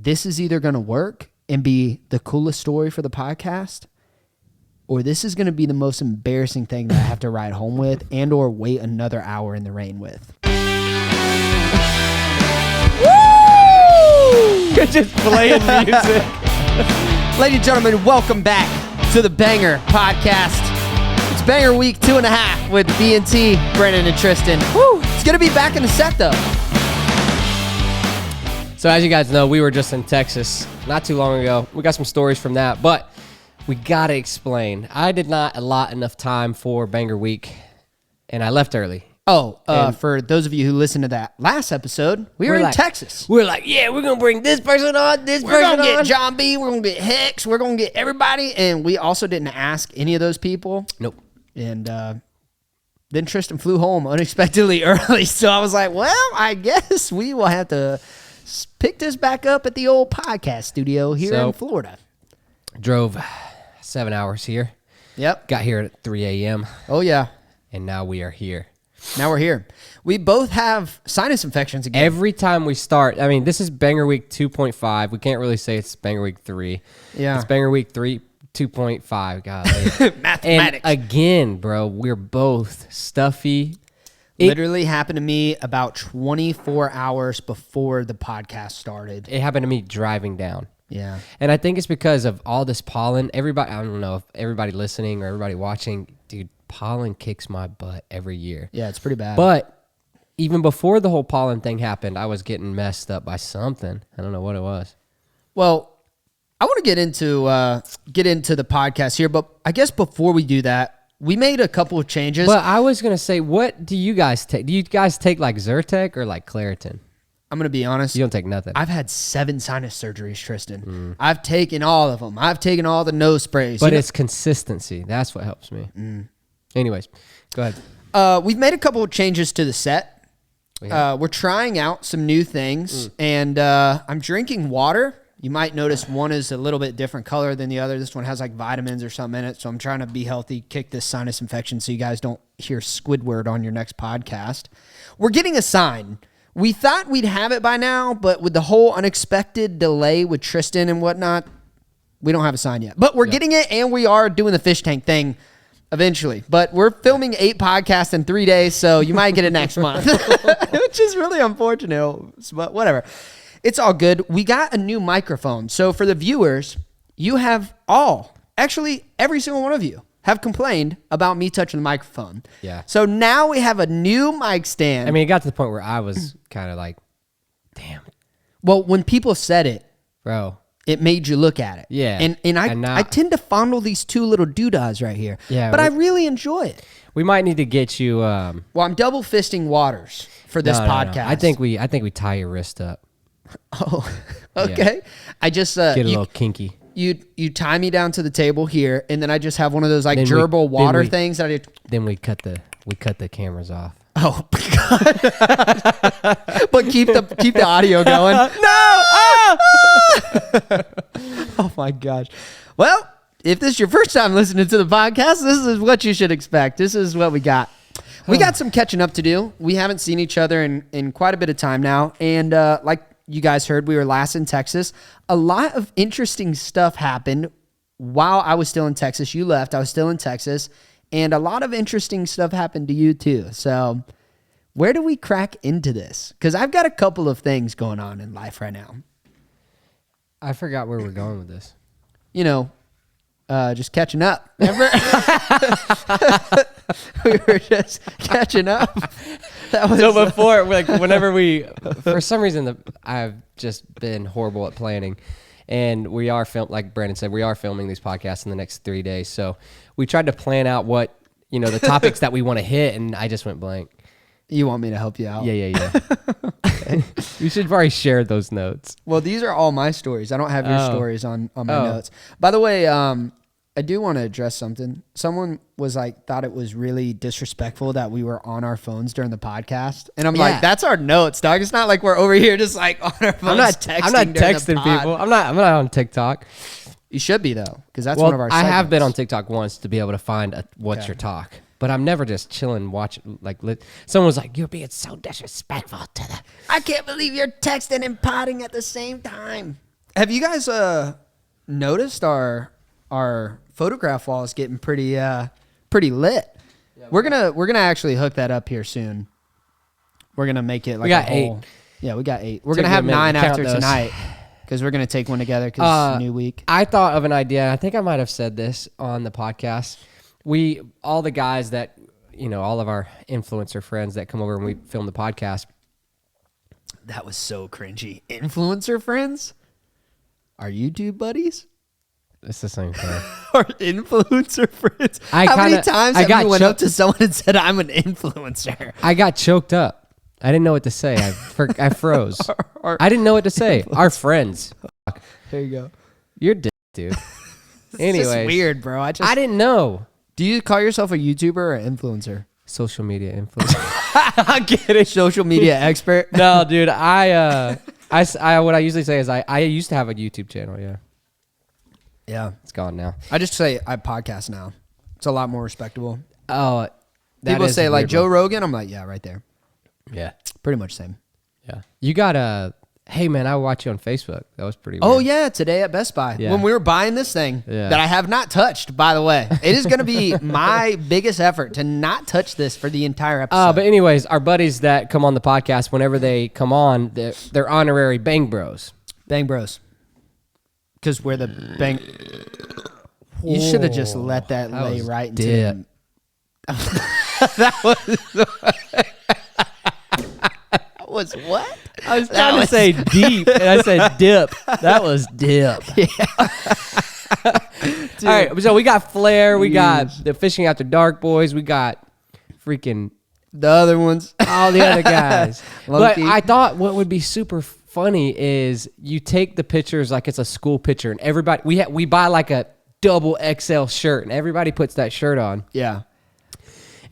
this is either going to work and be the coolest story for the podcast, or this is going to be the most embarrassing thing that I have to ride home with and or wait another hour in the rain with. Woo! You're just playing music. Ladies and gentlemen, welcome back to the Banger Podcast. It's Banger Week 2.5 with B&T, Brennan, and Tristan. Woo! It's going to be back in the set, though. So as you guys know, we were just in Texas not too long ago. We got some stories from that, but we got to explain. I did not allot enough time for Banger Week, and I left early. For those of you who listened to that last episode, we were in Texas. We're like, yeah, we're going to bring this person on, We're going to get John B., we're going to get Hicks, we're going to get everybody, and we also didn't ask any of those people. Nope. And then Tristan flew home unexpectedly early, so I was like, well, I guess we will have to pick this back up at the old podcast studio here in Florida. Drove 7 hours here. Yep. Got here at 3 a.m. Oh, yeah. And now we are here. Now we're here. We both have sinus infections again. Every time we start, I mean, this is Banger Week 2.5. We can't really say it's Banger Week 3. Yeah. It's Banger Week 2.5. God. Mathematics. And again, bro, we're both stuffy. Literally happened to me about 24 hours before the podcast started. It happened to me driving down. Yeah. And I think it's because of all this pollen. Everybody, I don't know if everybody listening or everybody watching, dude, pollen kicks my butt every year. Yeah, it's pretty bad. But even before the whole pollen thing happened, I was getting messed up by something. I don't know what it was. Well, I want to get into the podcast here, but I guess before we do that, we made a couple of changes. But I was going to say, what do you guys take? Do you guys take like Zyrtec or like Claritin? I'm going to be honest. You don't take nothing. I've had 7 sinus surgeries, Tristan. I've taken all of them. I've taken all the nose sprays. But it's consistency. That's what helps me. Anyways, go ahead. We've made a couple of changes to the set. We're trying out some new things, and I'm drinking water. You might notice one is a little bit different color than the other. This one has like vitamins or something in it, so I'm trying to be healthy, kick this sinus infection so you guys don't hear Squidward on your next podcast. We're getting a sign. We thought we'd have it by now, but with the whole unexpected delay with Tristan and whatnot, we don't have a sign yet. But we're getting it, and we are doing the fish tank thing eventually. But we're filming 8 podcasts in 3 days, so you might get it next month, which is really unfortunate, but whatever. It's all good. We got a new microphone. So for the viewers, you have actually every single one of you have complained about me touching the microphone. Yeah. So now we have a new mic stand. I mean, it got to the point where I was kind of like, damn. Well, when people said it, bro, it made you look at it. Yeah. And I tend to fondle these 2 little doodahs right here. Yeah. But I really enjoy it. We might need to get you. Well, I'm double fisting waters for this podcast. No. I think we tie your wrist up. Oh, okay. Yeah. I just get a little kinky. You tie me down to the table here, and then I just have one of those like gerbil water things that I do. Then we cut the cameras off. Oh God! But keep the audio going. No! Oh my gosh! Well, if this is your first time listening to the podcast, this is what you should expect. This is what we got. We got some catching up to do. We haven't seen each other in quite a bit of time now, and like you guys heard, we were last in Texas. A lot of interesting stuff happened while I was still in Texas. You left. I was still in Texas. And a lot of interesting stuff happened to you too. So where do we crack into this? Because I've got a couple of things going on in life right now. I forgot where we're going with this. You know, just catching up. Remember? We were just catching up. That was so before, like, whenever for some reason, I've just been horrible at planning, and we are like Brandon said, we are filming these podcasts in the next 3 days. So we tried to plan out what the topics that we want to hit, and I just went blank. You want me to help you out? Yeah. Okay. We should probably share those notes. Well, these are all my stories. I don't have your stories on my notes. By the way, I do want to address something. Someone thought it was really disrespectful that we were on our phones during the podcast. And I'm like, that's our notes, dog. It's not like we're over here just like on our phones. I'm not texting people. I'm not on TikTok. You should be though, because that's one of our segments. I have been on TikTok once to be able to find what's your talk. But I'm never just chilling, watching. Someone was like, "You're being so disrespectful to the." I can't believe you're texting and potting at the same time. Have you guys noticed our photograph wall is getting pretty lit? Yeah, we're gonna actually hook that up here soon. We're gonna make it like we got a whole, 8. Yeah, we got 8. We're gonna have 9 after tonight because we're gonna take one together because it's a new week. I thought of an idea. I think I might have said this on the podcast. All the guys that all of our influencer friends that come over and we film the podcast. That was so cringy. Influencer friends? Our YouTube buddies? It's the same thing. Our influencer friends? How many times have you went up to someone and said, I'm an influencer? I got choked up. I didn't know what to say. I froze. I didn't know what to say. Our friends. There you go. You're dick, dude. Anyways. It's just weird, bro. I didn't know. Do you call yourself a YouTuber or an influencer? Social media influencer. I'm kidding. Social media expert. No, dude. I what I usually say is I used to have a YouTube channel. Yeah. Yeah. It's gone now. I just say I podcast now. It's a lot more respectable. Oh, people say like Joe Rogan. I'm like, yeah, right there. Yeah. Pretty much same. Yeah. You got hey man, I watch you on Facebook. That was pretty weird. Oh yeah, today at Best Buy when we were buying this thing that I have not touched, by the way. It is going to be my biggest effort to not touch this for the entire episode. But anyways, our buddies that come on the podcast, whenever they come on, they're honorary Bang Bros. Bang Bros. Because we're the Bang... You should have just let that lay right into them. That was what? I was trying to say deep, and I said dip. That was dip. Yeah. All right, so we got Flair, we got the Fishing After Dark boys, we got freaking the other ones, all the other guys. But I thought what would be super funny is you take the pictures like it's a school picture, and everybody we buy like a double XL shirt, and everybody puts that shirt on. Yeah,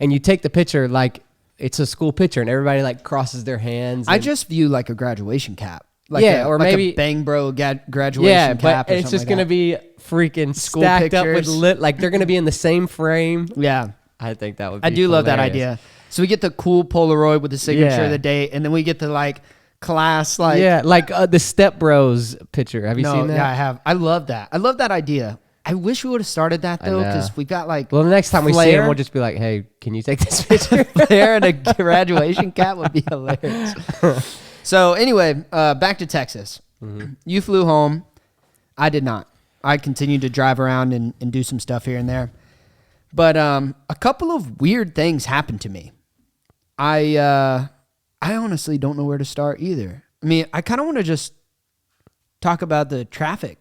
and you take the picture like it's a school picture, and everybody like crosses their hands. I just view like a graduation cap. Like or like maybe a Bang Bro graduation cap. But it's just like gonna be freaking school stacked pictures. up with lit. Like they're gonna be in the same frame. Yeah, I think that would. Be I do hilarious. love that idea. So we get the cool Polaroid with the signature of the date, and then we get the like class like the Step Bros picture. Have you seen that? Yeah, I have. I love that. I love that idea. I wish we would have started that though, because we got like. Well, the next time we see him, we'll just be like, "Hey, can you take this picture?" There and a graduation cap would be hilarious. So anyway, back to Texas. Mm-hmm. You flew home. I did not. I continued to drive around and do some stuff here and there. But a couple of weird things happened to me. I honestly don't know where to start either. I mean, I kind of want to just talk about the traffic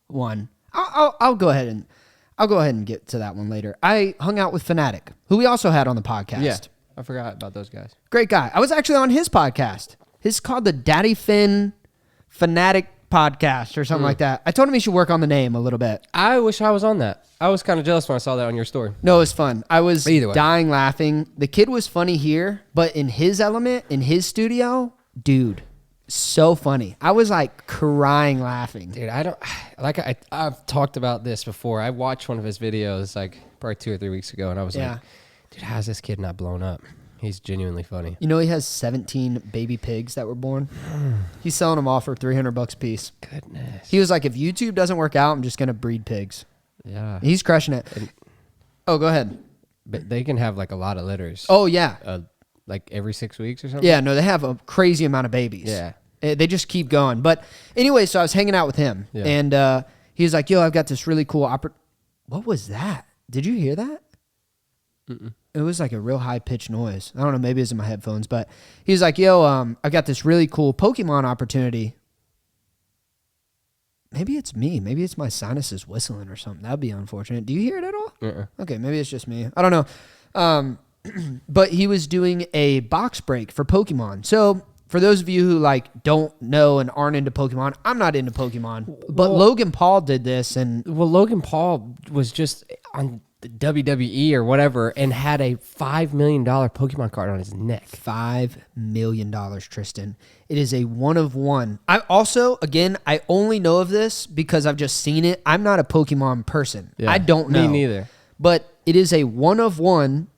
one. I'll go ahead and get to that one later. I hung out with Fanatic, who we also had on the podcast. Yeah, I forgot about those guys. Great guy. I was actually on his podcast. It's called the Daddy Finn Fanatic Podcast or something like that. I told him he should work on the name a little bit. I wish I was on that. I was kind of jealous when I saw that on your story. No, it was fun. I was dying laughing. The kid was funny here, but in his element, in his studio, dude, so funny. I was like crying laughing. Dude, I've talked about this before. I watched one of his videos like probably 2 or 3 weeks ago, and I was like, dude, how's this kid not blown up? He's genuinely funny. You know, he has 17 baby pigs that were born. He's selling them all for $300 a piece. Goodness. He was like, if YouTube doesn't work out, I'm just going to breed pigs. Yeah. He's crushing it. Oh, go ahead. But they can have like a lot of litters. Oh, yeah. Like every 6 weeks or something? Yeah, no, they have a crazy amount of babies. Yeah. They just keep going. But anyway, so I was hanging out with him. Yeah. And he was like, yo, I've got this really cool What was that? Did you hear that? Mm-mm. It was like a real high-pitched noise. I don't know, maybe it's in my headphones. But he was like, yo, I've got this really cool Pokemon opportunity. Maybe it's me. Maybe it's my sinuses whistling or something. That would be unfortunate. Do you hear it at all? Okay, maybe it's just me. I don't know. But he was doing a box break for Pokemon. So for those of you who like don't know and aren't into Pokemon, I'm not into Pokemon. But Logan Paul did this. Well, Logan Paul was just on the WWE or whatever and had a $5 million Pokemon card on his neck. $5 million, Tristan. It is a one of one. I also, again, I only know of this because I've just seen it. I'm not a Pokemon person. Yeah, I don't know. Me neither. But it is a one of one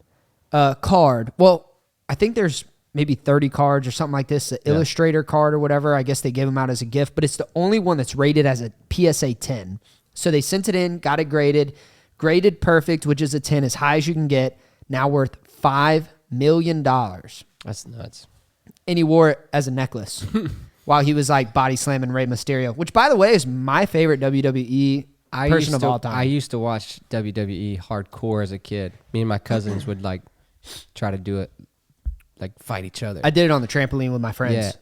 card. Well, I think there's maybe 30 cards or something like this, the Illustrator card or whatever. I guess they gave them out as a gift, but it's the only one that's rated as a PSA 10. So they sent it in, got it graded perfect, which is a 10, as high as you can get, now worth $5 million. That's nuts. And he wore it as a necklace while he was like body slamming Rey Mysterio, which, by the way, is my favorite WWE person of all time. I used to watch WWE hardcore as a kid. Me and my cousins would like try to do it, like fight each other. I did it on the trampoline with my friends. Yeah.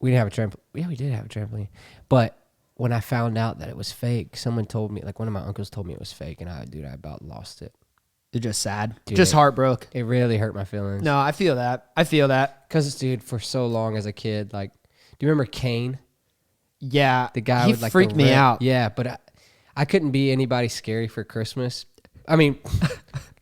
We didn't have a trampoline. Yeah, we did have a trampoline. But when I found out that it was fake, someone told me, like one of my uncles told me it was fake, and I about lost it. You're just sad. Dude, just heartbroken. It really hurt my feelings. No, I feel that. Because, dude, for so long as a kid, like, do you remember Kane? Yeah. The guy he with like freaked me out. Yeah, but I couldn't be anybody scary for Christmas. I mean,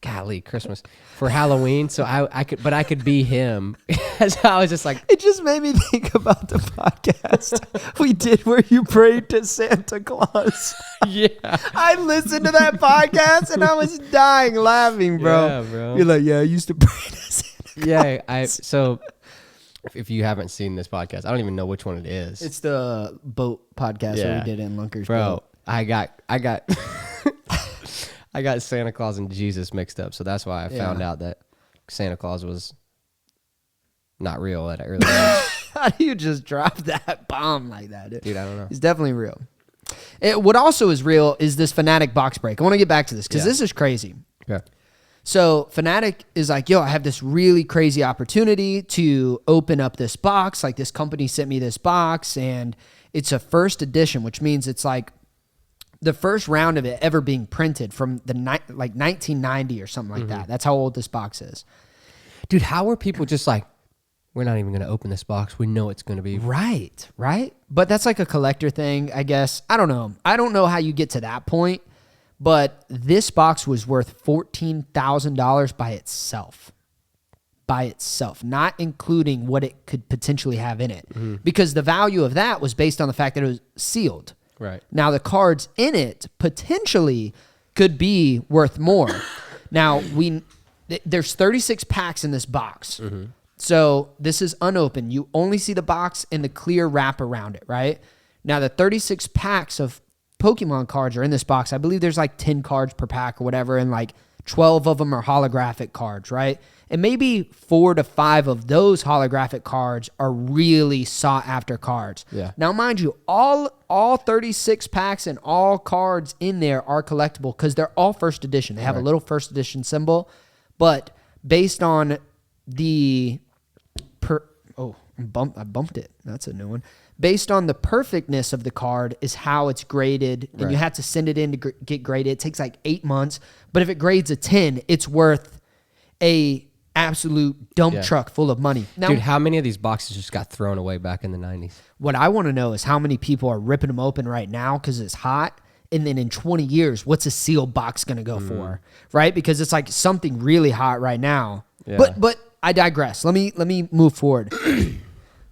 golly, Christmas. For Halloween, so I could be him. So I was just like, it just made me think about the podcast we did where you prayed to Santa Claus. Yeah. I listened to that podcast and I was dying laughing, bro. Yeah, bro. You're like, yeah, I used to pray to Santa Claus. Yeah, so if you haven't seen this podcast, I don't even know which one it is. It's the boat podcast that we did in Lunker's bro. boat. I got I got Santa Claus and Jesus mixed up, so that's why I found out that Santa Claus was not real at an early age. How do you just drop that bomb like that? Dude, I don't know. It's definitely real. What also is real is this Fanatic box break. I want to get back to this because this is crazy. Yeah. So Fanatic is like, yo, I have this really crazy opportunity to open up this box. Like, this company sent me this box, and it's a first edition, which means it's like the first round of it ever being printed from the like 1990 or something like that. That's how old this box is. Dude, how are people just like, we're not even going to open this box. We know it's going to be. Right. But that's like a collector thing, I guess. I don't know. I don't know how you get to that point, but this box was worth $14,000 by itself. Not including what it could potentially have in it. Because the value of that was based on the fact that it was sealed. Right. Now, the cards in it potentially could be worth more. Now, there's 36 packs in this box. So this is unopened. You only see the box and the clear wrap around it, right? Now, the 36 packs of Pokemon cards are in this box. I believe there's like 10 cards per pack or whatever, and like 12 of them are holographic cards, right? And maybe 4 to 5 of those holographic cards are really sought-after cards. Yeah. Now, mind you, all 36 packs and all cards in there are collectible because they're all first edition. They have a little first edition symbol, but based on the I bumped it. That's a new one. Based on the perfectness of the card is how it's graded, and you have to send it in to get graded. It takes like 8 months, but if it grades a 10, it's worth a absolute dump truck full of money. Now, dude, how many of these boxes just got thrown away back in the 90s? What I want to know is how many people are ripping them open right now because it's hot, and then in 20 years, what's a sealed box going to go for, right? Because it's like something really hot right now. Yeah. But I digress. Let me move forward.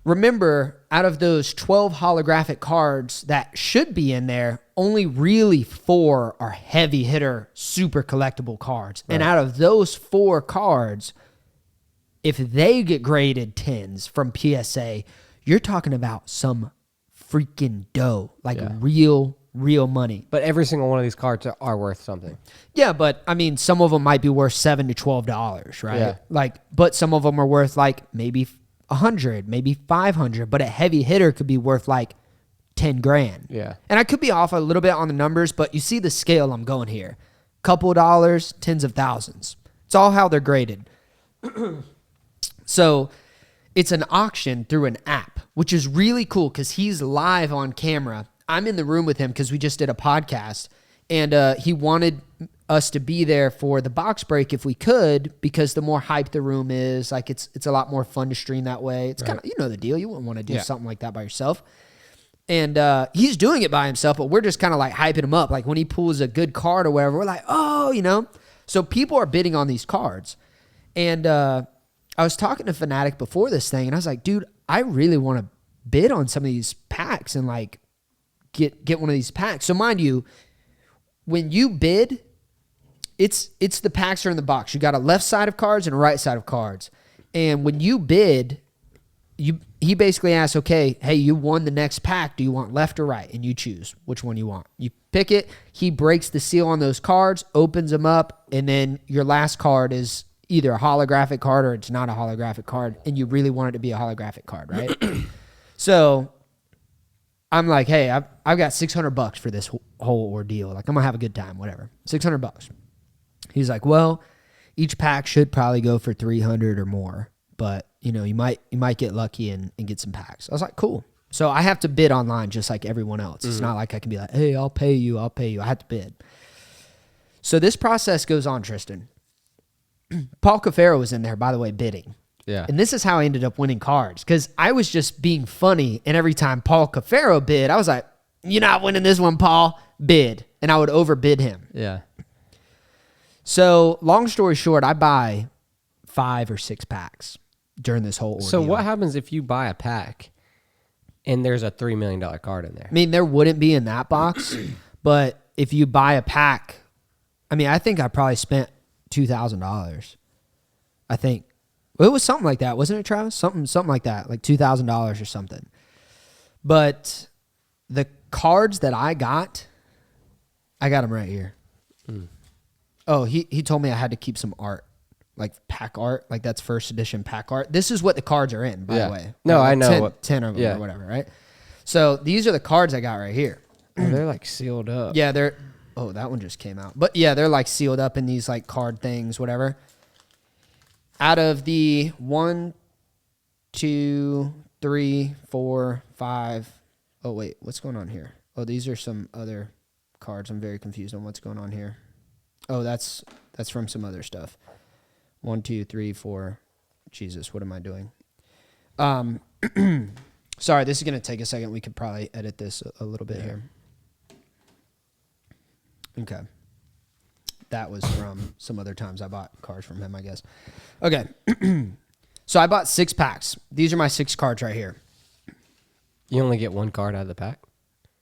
Remember, out of those 12 holographic cards that should be in there, only really 4 are heavy hitter, super collectible cards. Right. And out of those 4 cards, if they get graded 10s from PSA, you're talking about some freaking dough, like real money. But every single one of these cards are worth something. Yeah, but I mean, some of them might be worth $7 to $12, right? Yeah. Like, but some of them are worth like maybe 100, maybe 500, but a heavy hitter could be worth like 10 grand. Yeah. And I could be off a little bit on the numbers, but you see the scale I'm going here. Couple of dollars, tens of thousands. It's all how they're graded. So it's an auction through an app, which is really cool because he's live on camera. I'm in the room with him because we just did a podcast, and he wanted us to be there for the box break if we could, because the more hyped the room is, like it's a lot more fun to stream that way. It's kind of, you know the deal. You wouldn't want to do something like that by yourself. And he's doing it by himself, but we're just kind of like hyping him up. Like when he pulls a good card or whatever, we're like, oh, you know. So people are bidding on these cards. And I was talking to Fanatic before this thing, and I was like, dude, I really want to bid on some of these packs and like get one of these packs. So mind you, when you bid, it's the packs are in the box. You got a left side of cards and a right side of cards. And when you bid, he basically asks, okay, hey, you won the next pack. Do you want left or right? And you choose which one you want. You pick it. He breaks the seal on those cards, opens them up, and then your last card is either a holographic card or it's not a holographic card, and you really want it to be a holographic card, right? So I'm like, hey, I've got $600 for this whole ordeal. Like, I'm gonna have a good time, whatever. $600. He's like, well, each pack should probably go for 300 or more, but you know, you might get lucky and get some packs. I was like, cool. So I have to bid online just like everyone else. It's not like I can be like, hey, I'll pay you. I have to bid. So this process goes on, Tristan. Paul Cafaro was in there, by the way, bidding. Yeah. And this is how I ended up winning cards, because I was just being funny, and every time Paul Cafaro bid, I was like, you're not winning this one, Paul. Bid. And I would overbid him. Yeah. So long story short, I buy 5 or 6 packs during this whole ordeal. So what happens if you buy a pack and there's a $3 million card in there? I mean, there wouldn't be in that box, but if you buy a pack, I mean, I think I probably spent $2,000. I think. Well, it was something like that, wasn't it, Travis? Something like that, like $2,000 or something. But the cards that I got them right here. Oh, he told me I had to keep some art, like pack art, like that's first edition pack art. This is what the cards are in, by the way. No, like I know. 10 of them or whatever, right? So these are the cards I got right here. Oh, they're like sealed up. Yeah, they're... Oh, that one just came out. But yeah, they're like sealed up in these like card things, whatever. Out of the 1, 2, 3, 4, 5. Oh, wait, what's going on here? Oh, these are some other cards. I'm very confused on what's going on here. Oh, that's from some other stuff. 1, 2, 3, 4. Jesus, what am I doing? Sorry, this is going to take a second. We could probably edit this a little bit here. Okay. That was from some other times I bought cards from him, I guess. Okay. So I bought 6 packs. These are my 6 cards right here. You only get 1 card out of the pack?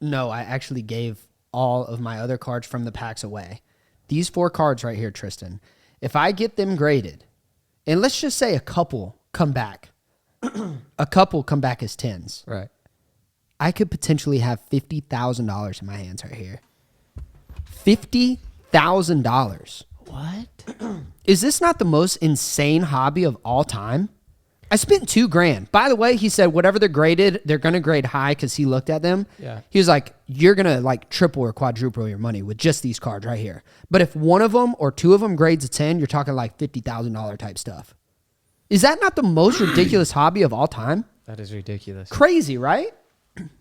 No, I actually gave all of my other cards from the packs away. These 4 cards right here, Tristan, if I get them graded, and let's just say a couple come back as 10s. Right. I could potentially have $50,000 in my hands right here. $50,000. What? Is this not the most insane hobby of all time? I spent $2,000. By the way, he said whatever they're graded, they're gonna grade high because he looked at them. Yeah. He was like, you're gonna like triple or quadruple your money with just these cards right here. But if one of them or 2 of them grades a 10, you're talking like $50,000 type stuff. Is that not the most ridiculous hobby of all time? That is ridiculous. Crazy, right?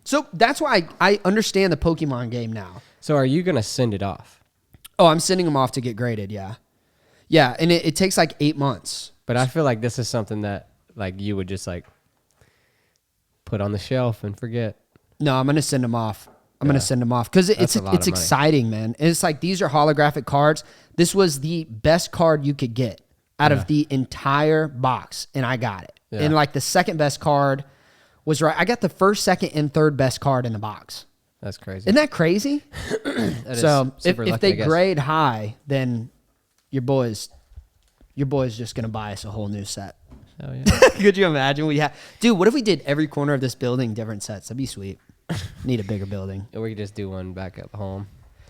So that's why I understand the Pokemon game now. So are you gonna send it off? Oh, I'm sending them off to get graded, yeah. Yeah, and it takes like 8 months. But I feel like this is something that like you would just like put on the shelf and forget. No, I'm going to send them off. I'm going to send them off because it's exciting, man. And it's like these are holographic cards. This was the best card you could get out of the entire box, and I got it. Yeah. And like the second best card was right. I got the first, second, and third best card in the box. That's crazy. Isn't that crazy? So if they grade high, then your boy's just going to buy us a whole new set. Oh, yeah. Could you imagine? Dude, what if we did every corner of this building different sets? That'd be sweet. Need a bigger building. Or we could just do one back at home.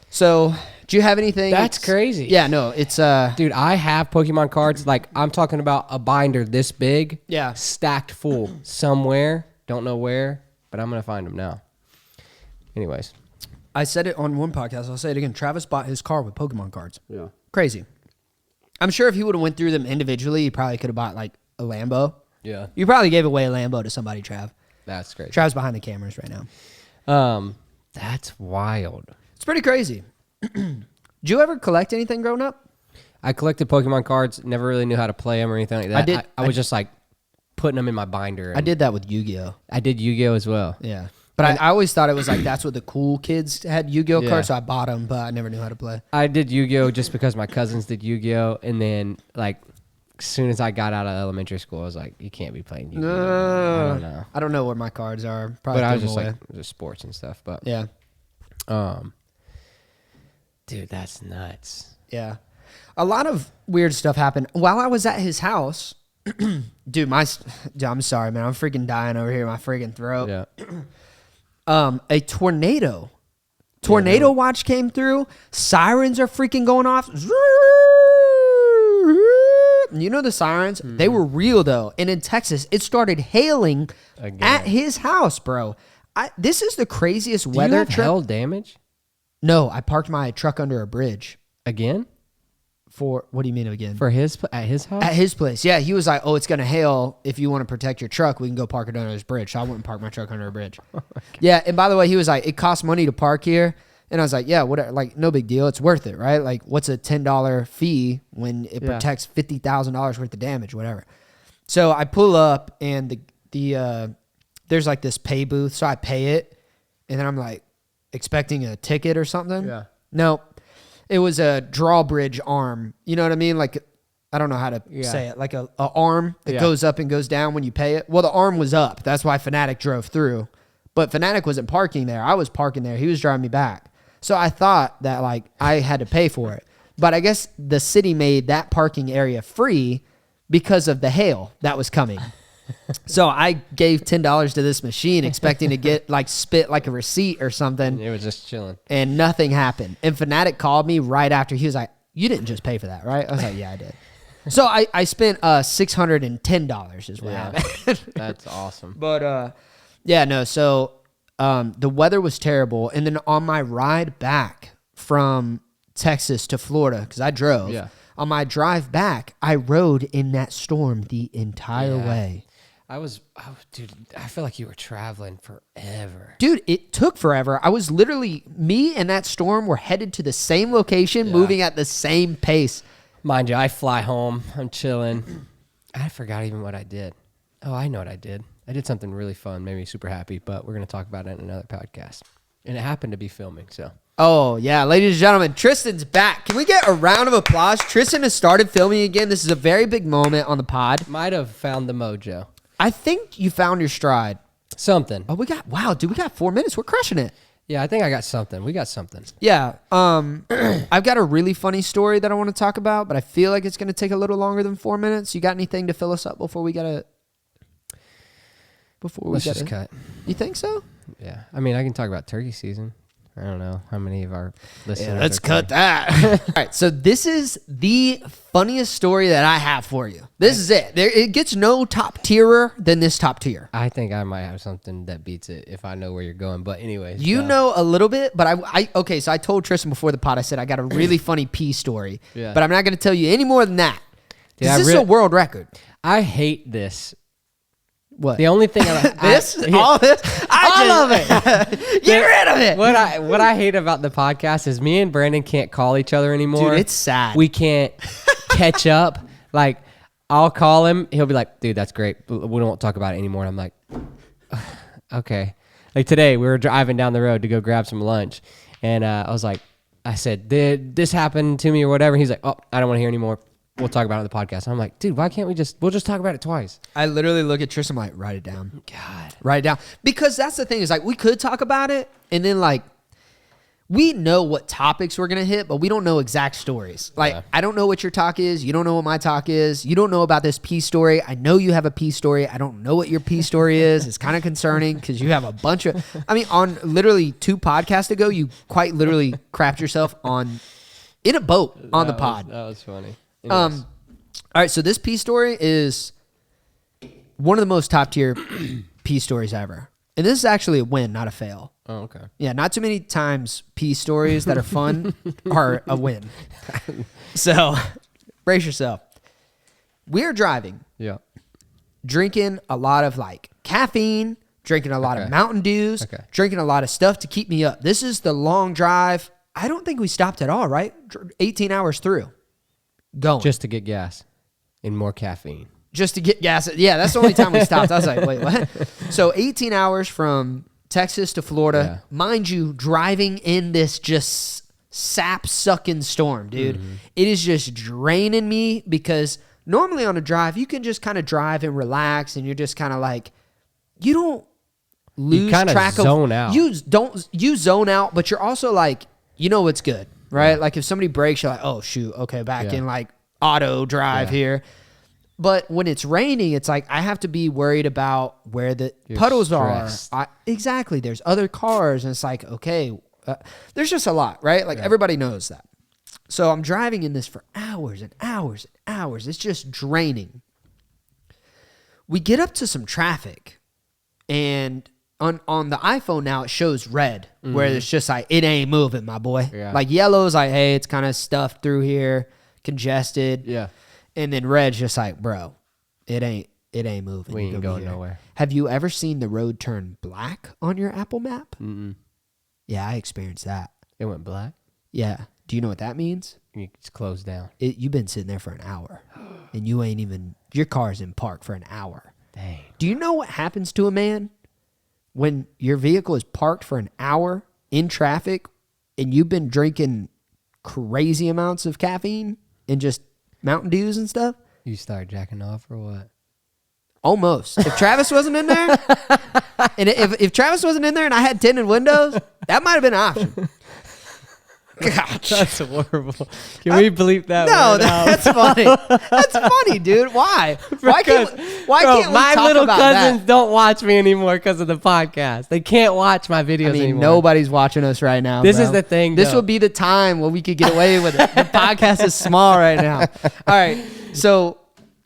So, do you have anything? That's crazy. Yeah, no, it's dude, I have Pokemon cards. Like, I'm talking about a binder this big. Yeah. Stacked full somewhere. Don't know where, but I'm gonna find them now. Anyways, I said it on one podcast. I'll say it again. Travis bought his car with Pokemon cards. Yeah. Crazy. I'm sure if he would have went through them individually, he probably could have bought like a Lambo. yeah, You probably gave away a Lambo to somebody, Trav. that's crazy. Trav's behind the cameras right now. That's wild. It's pretty crazy. Did you ever collect anything growing up? I collected Pokemon cards. Never really knew how to play them or anything like that. I did- I was just like putting them in my binder. I did that with Yu-Gi-Oh. I did Yu-Gi-Oh as well. Yeah. But I always thought it was like that's what the cool kids had Yu-Gi-Oh Yeah. cards, so I bought them, but I never knew how to play. I did Yu-Gi-Oh just because my cousins did Yu-Gi-Oh, and then like as soon as I got out of elementary school, I was like, you can't be playing Yu-Gi-Oh. I don't know. I don't know where my cards are. Probably But I was threw just them away. like just sports and stuff. But Yeah. Dude, that's nuts. Yeah. A lot of weird stuff happened. While I was at his house, Dude, I'm sorry, man. I'm freaking dying over here. My freaking throat. Yeah. A tornado watch came through. Sirens are freaking going off. You know the sirens? They were real though. And in Texas, it started hailing at his house, bro. This is the craziest weather. Do you have hail damage? No, I parked my truck under a bridge. Again? For what do you mean again? For at his house? At his place. Yeah, he was like, "Oh, it's gonna hail. If you want to protect your truck, we can go park it under this bridge." So I went and parked my truck under a bridge. Yeah, and by the way, he was like, "It costs money to park here," and I was like, "Yeah, whatever. Like, no big deal. It's worth it, right? Like, what's a $10 fee when it protects $50,000 worth of damage, whatever?" So I pull up, and the there's like this pay booth, so I pay it, and then I'm like expecting a ticket or something. Yeah. No. It was a drawbridge arm. You know what I mean? Like, I don't know how to say it. Like a arm that goes up and goes down when you pay it. Well, the arm was up. That's why Fanatic drove through. But Fanatic wasn't parking there. I was parking there. He was driving me back. So I thought that, like, I had to pay for it. But I guess the city made that parking area free because of the hail that was coming. So I gave $10 to this machine expecting to get like spit like a receipt or something. It was just chilling. And nothing happened. And Fanatic called me right after. He was like, "You didn't just pay for that, right?" I was like, "Yeah, I did." So I spent $610 is what happened. That's awesome. But yeah, no. So the weather was terrible. And then on my ride back from Texas to Florida, because I drove, on my drive back, I rode in that storm the entire way. Dude, I feel like you were traveling forever. Dude, it took forever. I was literally, me and that storm were headed to the same location, moving at the same pace. Mind you, I fly home. I'm chilling. I forgot even what I did. Oh, I know what I did. I did something really fun, made me super happy, but we're going to talk about it in another podcast. And it happened to be filming, so. Oh, yeah. Ladies and gentlemen, Tristan's back. Can we get a round of applause? Tristan has started filming again. This is a very big moment on the pod. Might have found the mojo. I think you found your stride. Something. Oh, we got 4 minutes. We're crushing it. Yeah, I think I got something. We got something. Yeah. I've got a really funny story that I want to talk about, but I feel like it's going to take a little longer than 4 minutes. You got anything to fill us up before we got to... Let's just cut. You think so? Yeah. I mean, I can talk about turkey season. I don't know how many of our listeners. Yeah, let's cut that. All right, so this is the funniest story that I have for you. This is it. It gets no top tierer than this top tier. I think I might have something that beats it if I know where you're going. But anyways, you know a little bit, but okay. So I told Tristan before the pod. I said I got a really funny pee story, but I'm not going to tell you any more than that. This is a world record. I hate this. What? The only thing all this, all of it. Get rid of it. What I hate about the podcast is me and Brandon can't call each other anymore. Dude, it's sad. We can't catch up. Like, I'll call him. He'll be like, "Dude, that's great. We don't talk about it anymore." And I'm like, "Okay." Like today, we were driving down the road to go grab some lunch, and I said, "Did this happen to me or whatever?" He's like, "Oh, I don't want to hear anymore. We'll talk about it on the podcast." I'm like, "Dude, why can't we'll just talk about it twice?" I literally look at Tristan, I'm like, write it down. God. Write it down. Because that's the thing is like, we could talk about it and then like, we know what topics we're going to hit, but we don't know exact stories. Like, I don't know what your talk is. You don't know what my talk is. You don't know about this pee story. I know you have a pee story. I don't know what your pee story is. It's kind of concerning because you have a bunch of, I mean, on literally 2 podcasts ago, you quite literally crapped yourself in a boat on the pod. That was funny. All right, so this pee story is one of the most top tier pee stories ever. And this is actually a win, not a fail. Oh, okay. Yeah, not too many times pee stories that are fun are a win. So, brace yourself. We're driving. Yeah. Drinking a lot of like caffeine, drinking a lot of Mountain Dews, drinking a lot of stuff to keep me up. This is the long drive. I don't think we stopped at all, right? 18 hours through. Going. Just to get gas and more caffeine. Just to get gas. Yeah, that's the only time we stopped. I was like, wait, what? So 18 hours from Texas to Florida. Yeah. Mind you, driving in this just sap-sucking storm, dude. Mm-hmm. It is just draining me because normally on a drive, you can just kind of drive and relax and you're just kind of like, you don't lose track of. Zone out. You zone out, but you're also like, you know what's good. Right? Like if somebody breaks, you're like, oh, shoot. Okay, back in like auto drive here. But when it's raining, it's like I have to be worried about where the puddles stressed. are. Exactly. There's other cars, and it's like, okay, there's just a lot, right? Like everybody knows that. So I'm driving in this for hours and hours and hours. It's just draining. We get up to some traffic, and on the iPhone now, it shows red, where it's just like, it ain't moving, my boy. Yeah. Like yellow's like, hey, it's kind of stuffed through here, congested. Yeah. And then red's just like, bro, it ain't moving. We ain't going nowhere. Have you ever seen the road turn black on your Apple map? Mm-mm. Yeah, I experienced that. It went black? Yeah. Do you know what that means? It's closed down. You've been sitting there for an hour, and you ain't even, your car's in park for an hour. Dang. Do you know what happens to a man when your vehicle is parked for an hour in traffic and you've been drinking crazy amounts of caffeine and just Mountain Dews and stuff? You start jacking off or what? Almost. If Travis wasn't in there, and if Travis wasn't in there and I had tinted windows, that might have been an option. Gosh. That's horrible. Can we bleep that? No, word out? that's funny. That's funny, dude. Why? Why can't we my talk little about cousins that? don't watch me anymore because of the podcast. They can't watch my videos I mean, anymore. nobody's watching us right now. This bro. is the thing, This though. would be the time where we could get away with it. The podcast is small right now. All right. So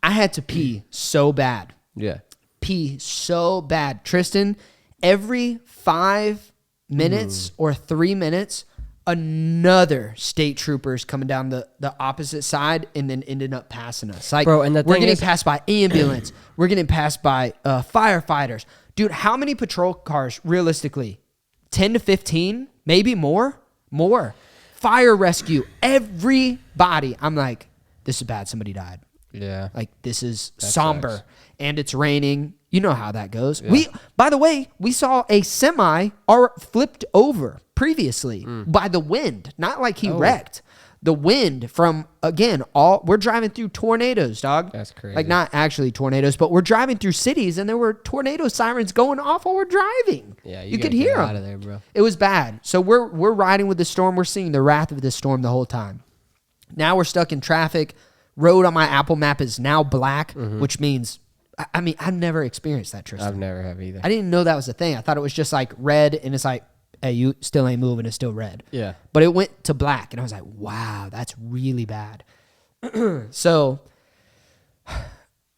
I had to pee so bad. Yeah. Pee so bad. Tristan, every 5 minutes or 3 minutes, another state trooper is coming down the opposite side and then ended up passing us. Like, Bro, and the we're thing getting is- passed by ambulance. We're getting passed by firefighters. Dude, how many patrol cars, realistically? 10 to 15? Maybe more? More. Fire rescue. Everybody. I'm like, this is bad. Somebody died. Yeah. Like, this is somber. sucks. And it's raining. You know how that goes. Yeah. By the way, we saw a semi flipped over previously by the wind. Not like he wrecked. The wind from, again, we're driving through tornadoes, dog. That's crazy. Like, not actually tornadoes, but we're driving through cities and there were tornado sirens going off while we're driving. Yeah, you could hear them. out of there, bro. It was bad. So we're riding with the storm. We're seeing the wrath of the storm the whole time. Now we're stuck in traffic. Road on my Apple map is now black, which means, I mean, I've never experienced that, Tristan. I've never have either. I didn't know that was a thing. I thought it was just like red, and it's like, hey, you still ain't moving. It's still red. Yeah. But it went to black, and I was like, wow, that's really bad. So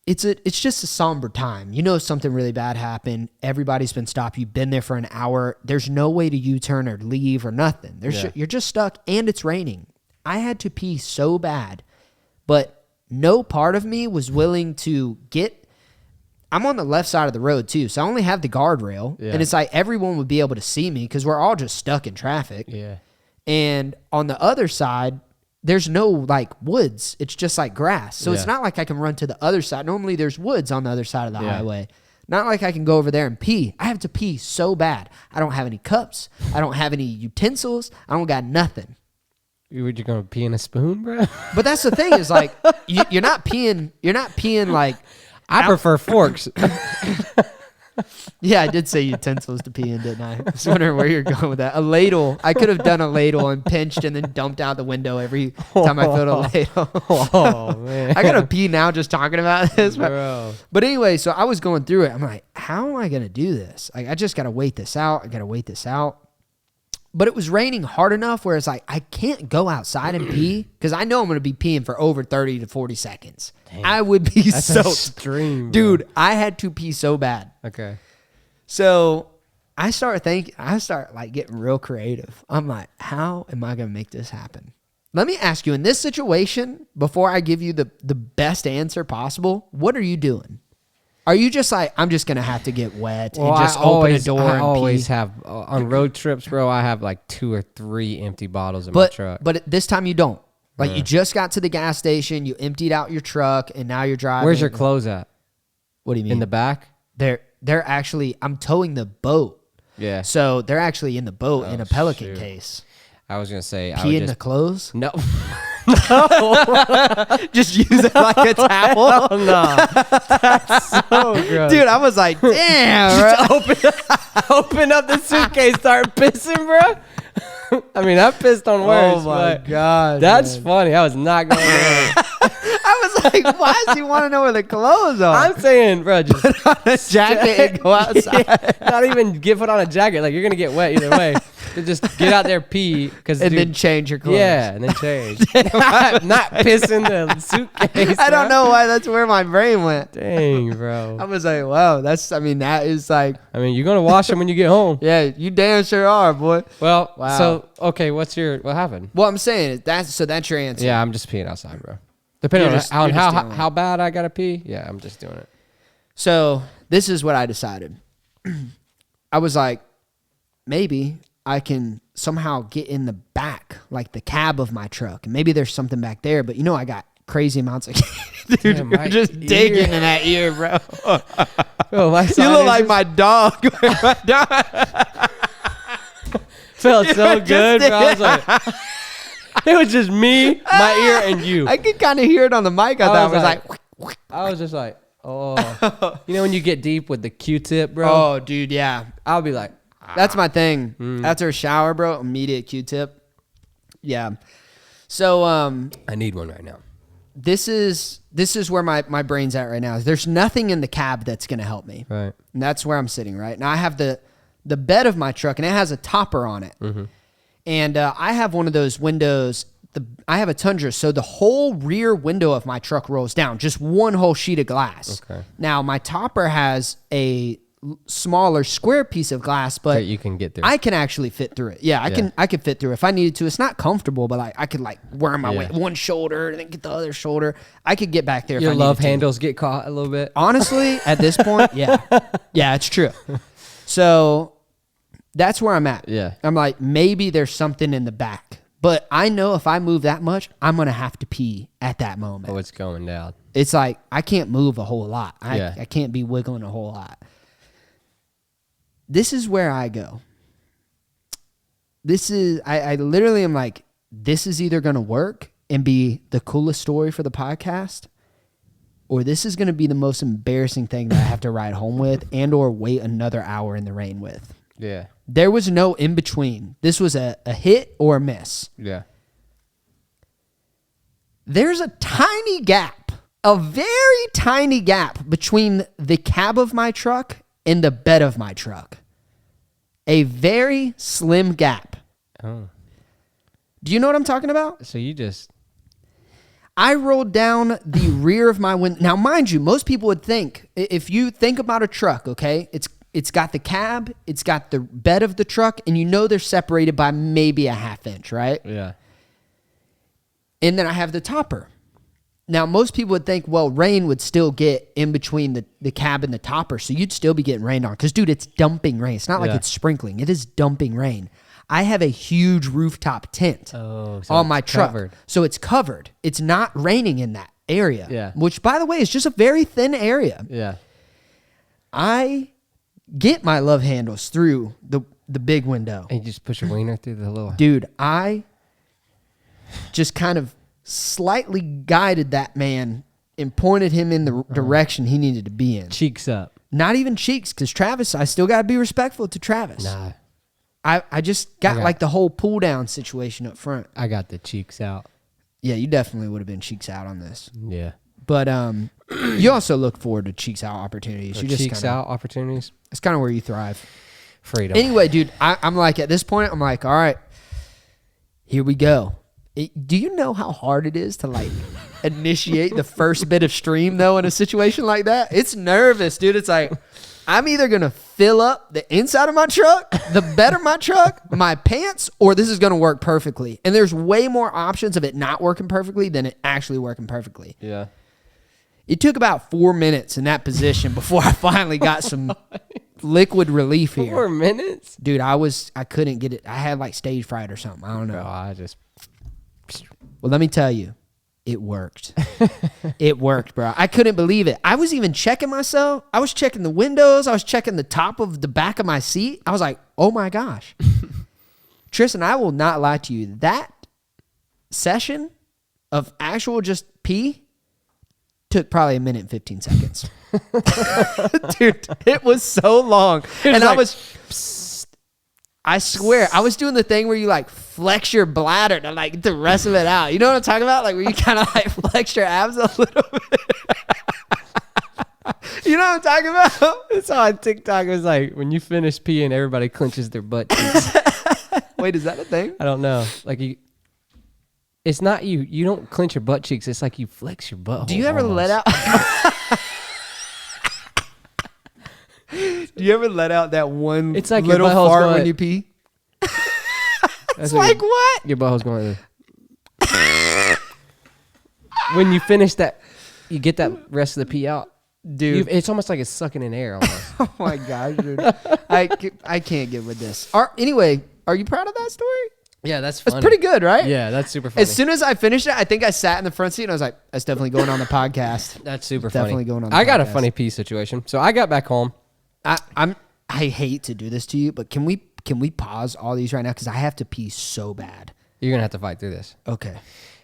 it's just a somber time. You know something really bad happened. Everybody's been stopped. You've been there for an hour. There's no way to U-turn or leave or nothing. You're just stuck, and it's raining. I had to pee so bad, but no part of me was willing to I'm on the left side of the road too, so I only have the guardrail, and it's like everyone would be able to see me because we're all just stuck in traffic. Yeah. And on the other side, there's no like woods. It's just like grass. So it's not like I can run to the other side. Normally there's woods on the other side of the highway. Not like I can go over there and pee. I have to pee so bad. I don't have any cups. I don't have any utensils. I don't got nothing. You gonna pee in a spoon, bro? But that's the thing is like you're not peeing like I prefer forks. Yeah, I did say utensils to pee in, didn't I? I was wondering where you're going with that. A ladle. I could have done a ladle and pinched and then dumped out the window every time I filled a ladle. Oh, man. I got to pee now just talking about this. Bro. But anyway, so I was going through it. I'm like, how am I going to do this? Like, I just got to wait this out. But it was raining hard enough where it's like, I can't go outside and pee because I know I'm going to be peeing for over 30 to 40 seconds. Damn. I would be That's so extreme, dude, I had to pee so bad. Okay. So I start like getting real creative. I'm like, how am I going to make this happen? Let me ask you, in this situation, before I give you the best answer possible, what are you doing? Are you just like, I'm just going to have to get wet and just open a door and pee? I always have, on road trips, bro, I have like 2 or 3 empty bottles in my truck. But this time you don't. Like, you just got to the gas station, you emptied out your truck, and now you're driving. Where's your clothes at? What do you mean? In the back? They're actually, I'm towing the boat. Yeah. So they're actually in the boat in a Pelican shoot. case. I was going to say. Pee in the clothes? No. Just use it like a towel? Oh, no. That's so gross. Dude, I was like, damn, bro. Open up the suitcase, start pissing, bro. I mean, I pissed on words. Oh, my but God. That's man. funny. I was not going to. I was like, why does he want to know where the clothes are? I'm saying, bro, just put on a jacket and go outside. Yeah, not even put on a jacket. Like, you're gonna get wet either way. So just get out there, pee, then change your clothes. Yeah, and then change. Not piss in the suitcase. I don't know why that's where my brain went. Dang, bro. I was like, wow, that is like. I mean, you're gonna wash them when you get home. Yeah, you damn sure are, boy. Well, Wow. so okay, what happened? What I'm saying is that's your answer. Yeah, I'm just peeing outside, bro. Depending on how bad I gotta pee. Yeah, I'm just doing it. So this is what I decided. I was like, maybe I can somehow get in the back, like the cab of my truck. And maybe there's something back there, but I got crazy amounts of dude, Damn, you're just digging in that ear, bro. Oh, You look like my dog. Felt so good, bro. I was like, it was just me, my ear, and you. I could kind of hear it on the mic. I was just like, oh. You know when you get deep with the Q-tip, bro? Oh, dude, yeah. I'll be like, that's my thing. After a shower, bro, immediate Q-tip. Yeah. So I need one right now. This is where my brain's at right now. There's nothing in the cab that's gonna help me. Right. And that's where I'm sitting right now. I have the bed of my truck, and it has a topper on it. Mm-hmm. And I have one of those windows. I have a Tundra, so the whole rear window of my truck rolls down, just one whole sheet of glass. Okay. Now my topper has a smaller square piece of glass, but that you can get through. I can actually fit through it. Yeah, I can fit through it if I needed to. It's not comfortable, but I could worm my way one shoulder and then get the other shoulder. I could get back there. Your if I love needed handles get caught a little bit. Honestly, at this point, yeah, it's true. So that's where I'm at. Yeah, I'm like, maybe there's something in the back, but I know if I move that much, I'm gonna have to pee at that moment. Oh, it's going down. It's like I can't move a whole lot. I can't be wiggling a whole lot. This is where I go. I literally am like, this is either going to work and be the coolest story for the podcast, or this is going to be the most embarrassing thing that I have to ride home with and or wait another hour in the rain with. Yeah. There was no in between. This was a hit or a miss. Yeah. There's a tiny gap, a very tiny gap between the cab of my truck and the bed of my truck. A very slim gap. Oh. Do you know what I'm talking about? So you just... I rolled down the rear of my window. Now, mind you, most people would think, if you think about a truck, okay, it's got the cab, it's got the bed of the truck, and they're separated by maybe a ½ inch, right? Yeah. And then I have the topper. Now, most people would think, well, rain would still get in between the cab and the topper, so you'd still be getting rained on. Because, dude, it's dumping rain. It's not like it's sprinkling. It is dumping rain. I have a huge rooftop tent on my truck. Covered. So it's covered. It's not raining in that area. Yeah. Which, by the way, is just a very thin area. Yeah. I get my love handles through the big window. And you just push your wiener through the little... Dude, I just kind of slightly guided that man and pointed him in the direction he needed to be in. Cheeks up. Not even cheeks, because Travis, I still got to be respectful to Travis. Nah. I just got like the whole pull down situation up front. I got the cheeks out. Yeah, you definitely would have been cheeks out on this. Yeah. But you also look forward to cheeks out opportunities. You just cheeks out opportunities? It's kind of where you thrive. Freedom. Anyway, dude, I'm like, at this point, I'm like, all right, here we go. Do you know how hard it is to initiate the first bit of stream though in a situation like that? It's nervous, dude. It's like, I'm either going to fill up the inside of my truck, the bed of my truck, my pants, or this is going to work perfectly. And there's way more options of it not working perfectly than it actually working perfectly. Yeah. It took about 4 minutes in that position before I finally got some liquid relief here. 4 minutes? Dude, I couldn't get it. I had stage fright or something. I don't know. Well, let me tell you, it worked. It worked, bro. I couldn't believe it. I was even checking myself. I was checking the windows. I was checking the top of the back of my seat. I was like, oh my gosh. Tristan, I will not lie to you. That session of actual just pee took probably 1 minute and 15 seconds. Dude, it was so long. And I I swear, I was doing the thing where you like flex your bladder to like get the rest of it out. You know what I'm talking about? Like where you kind of like flex your abs a little bit. You know what I'm talking about? It's on TikTok. It was like when you finish peeing, everybody clenches their butt cheeks. Wait, is that a thing? I don't know. Like it's not you. You don't clench your butt cheeks. It's like you flex your butthole. Do you ever almost. let out? Do you ever let out that one? It's like little your butthole's fart going, when you pee. It's like what? Your butthole's going. When you finish that, you get that rest of the pee out. Dude, It's almost like it's sucking in air almost. Oh my gosh, dude. I can't get with this. Anyway, are you proud of that story? Yeah, that's funny. That's pretty good, right? Yeah, that's super funny. As soon as I finished it, I think I sat in the front seat and I was like, that's definitely going on the podcast. That's super Definitely funny. going on the I got a podcast. funny pee situation. So I got back home. I hate to do this to you, but can we pause all these right now? Because I have to pee so bad. You're going to have to fight through this. Okay.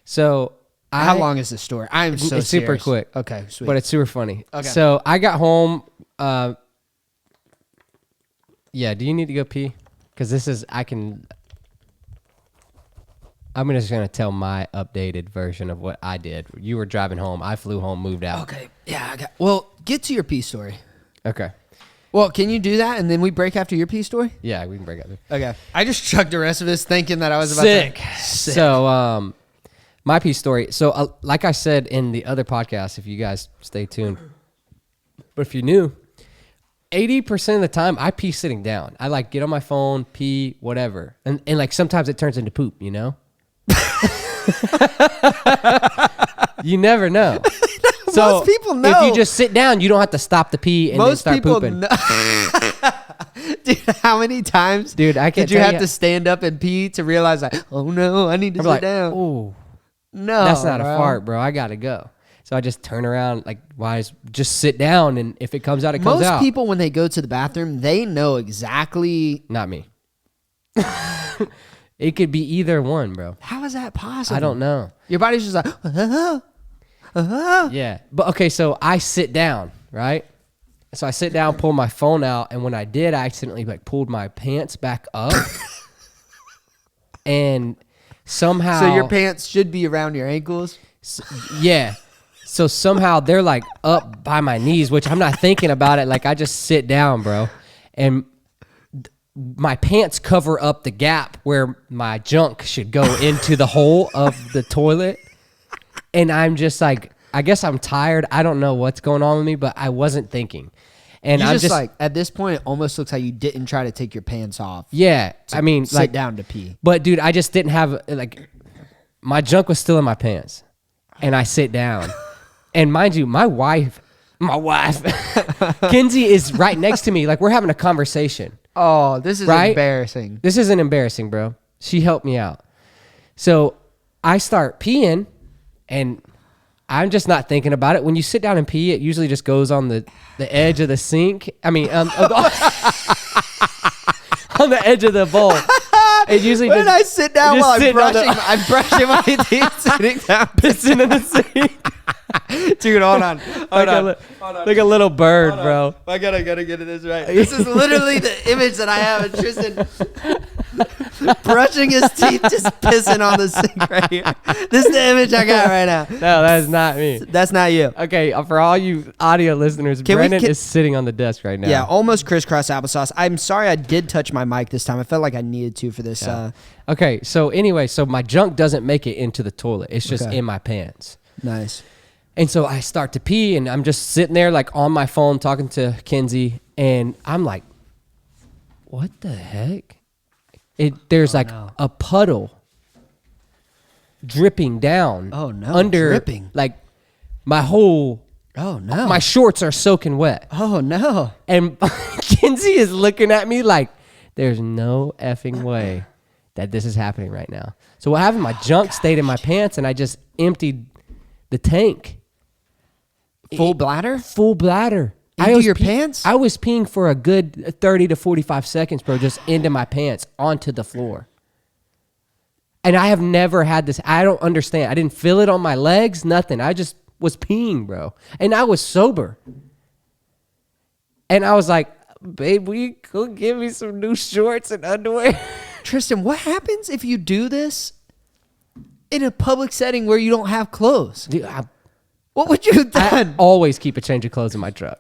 So How long is this story? I'm so It's super serious. quick. Okay, sweet. But it's super funny. Okay. So I got home. Yeah, do you need to go pee? Because I'm just going to tell my updated version of what I did. You were driving home. I flew home, moved out. Okay. Yeah. Well, get to your pee story. Okay. Well, can you do that and then we break after your pee story? Yeah, we can break up. Okay. I just chugged the rest of this thinking that I was about Sick. to... Sick. So, my pee story. So, like I said in the other podcast, if you guys stay tuned, but if you're new, 80% of the time I pee sitting down. I like get on my phone, pee, whatever. And like sometimes it turns into poop, you know? You never know. So Most people know. If you just sit down, you don't have to stop the pee and then start pooping. Dude, how many times Dude, I can't did you tell have to stand up and pee to realize like, oh no, I need to I'm sit like, down? oh, No, that's not bro. a fart, bro. I gotta go. So I just turn around, like, just sit down, and if it comes out, it comes out. Most people, when they go to the bathroom, they know exactly. Not me. It could be either one, bro. How is that possible? I don't know. Your body's just like, Yeah. But okay, so I sit down, right? So I sit down, pull my phone out, and when I did, I accidentally like pulled my pants back up. And somehow So your pants should be around your ankles. Yeah. So somehow they're like up by my knees, which I'm not thinking about it. Like I just sit down, bro. And my pants cover up the gap where my junk should go into the hole of the toilet. And I'm just like, I guess I'm tired. I don't know what's going on with me, but I wasn't thinking. And You I'm just like, at this point, it almost looks like you didn't try to take your pants off. yeah, I mean, Sit like, down to pee. but dude, I just didn't have, like, my junk was still in my pants. And I sit down. And mind you, my wife, Kinsey is right next to me. Like, we're having a conversation. Oh, this is Right? embarrassing. This isn't embarrassing, bro. She helped me out. So I start peeing, and I'm just not thinking about it. When you sit down and pee, it usually just goes on the edge of the sink. I mean, on the edge of the bowl. It usually When just, I sit down just while I'm sitting on brushing, the- I'm brushing my teeth, sitting down. pissing in the sink. Dude, hold on. Hold on. Like a little bird, bro. I gotta get this right. This is literally the image that I have of Tristan brushing his teeth, just pissing on the sink right here. This is the image I got right now. No, that is not me. That's not you. Okay, for all you audio listeners, Brennan is sitting on the desk right now. Yeah, almost crisscross applesauce. I'm sorry I did touch my mic this time. I felt like I needed to for this. Yeah. Okay, so anyway, so my junk doesn't make it into the toilet. It's just Okay. in my pants. Nice. And so I start to pee, and I'm just sitting there like on my phone talking to Kinsey, and I'm like, what the heck? There's a puddle dripping down. Oh, no, Under dripping. like my whole Oh, no. my shorts are soaking wet. Oh, no. And Kinsey is looking at me like there's no effing way that this is happening right now. So what happened? My junk stayed in my pants, and I just emptied the tank. Full bladder? Full bladder. Into your pants? I was peeing for a good 30 to 45 seconds, bro, just into my pants, onto the floor. And I have never had this. I don't understand. I didn't feel it on my legs, nothing. I just was peeing, bro. And I was sober. And I was like, babe, will you go give me some new shorts and underwear? Tristan, what happens if you do this in a public setting where you don't have clothes? Dude, What would you have done? I always keep a change of clothes in my truck.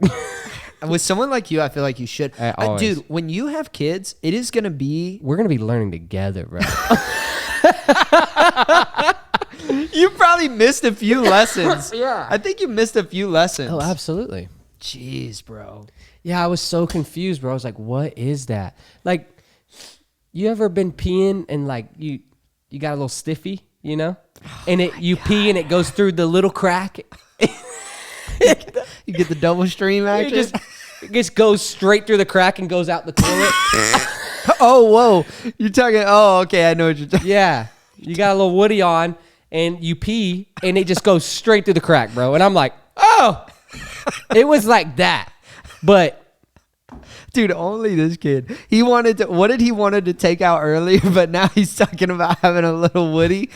With someone like you, I feel like you should. Always. Dude, when you have kids, it is going to be... We're going to be learning together, bro. You probably missed a few lessons. Yeah. I think you missed a few lessons. Oh, absolutely. Jeez, bro. Yeah, I was so confused, bro. I was like, what is that? Like, you ever been peeing and like you got a little stiffy, you know? And you pee and it goes through the little crack. You get the double stream action? It just goes straight through the crack and goes out the toilet. Oh, whoa. You're talking... Oh, okay. I know what you're talking... Yeah. You got a little Woody on and you pee and it just goes straight through the crack, bro. And I'm like, oh, it was like that. But... Dude, only this kid. He wanted to... What did he wanted to take out earlier? But now he's talking about having a little Woody.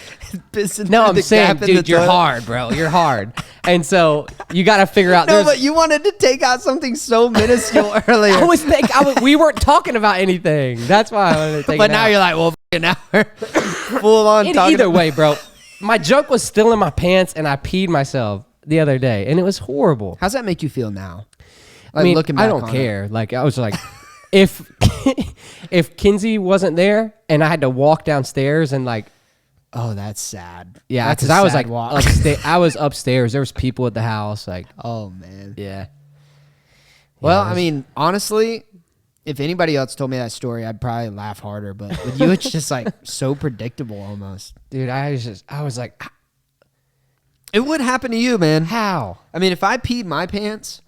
Pissing No, through I'm the saying, gap in dude, the you're toilet. hard, bro. You're hard. And so you got to figure out. No, but you wanted to take out something so minuscule earlier. We weren't talking about anything. That's why I wanted to take But it now out. you're like, well, now we're full on talking. Either way, bro. My junk was still in my pants and I peed myself the other day and it was horrible. How's that make you feel now? I mean, looking I back don't on care. Like, I was like, if Kinsey wasn't there and I had to walk downstairs and like, Oh, that's sad. yeah, That's because a I was sad like, walk. I was upstairs. There was people at the house. Like, Oh, man. yeah. Well, Yeah, I mean, honestly, if anybody else told me that story, I'd probably laugh harder. But with you, it's just like so predictable almost. Dude, I was like, It would happen to you, man. how? I mean, if I peed my pants...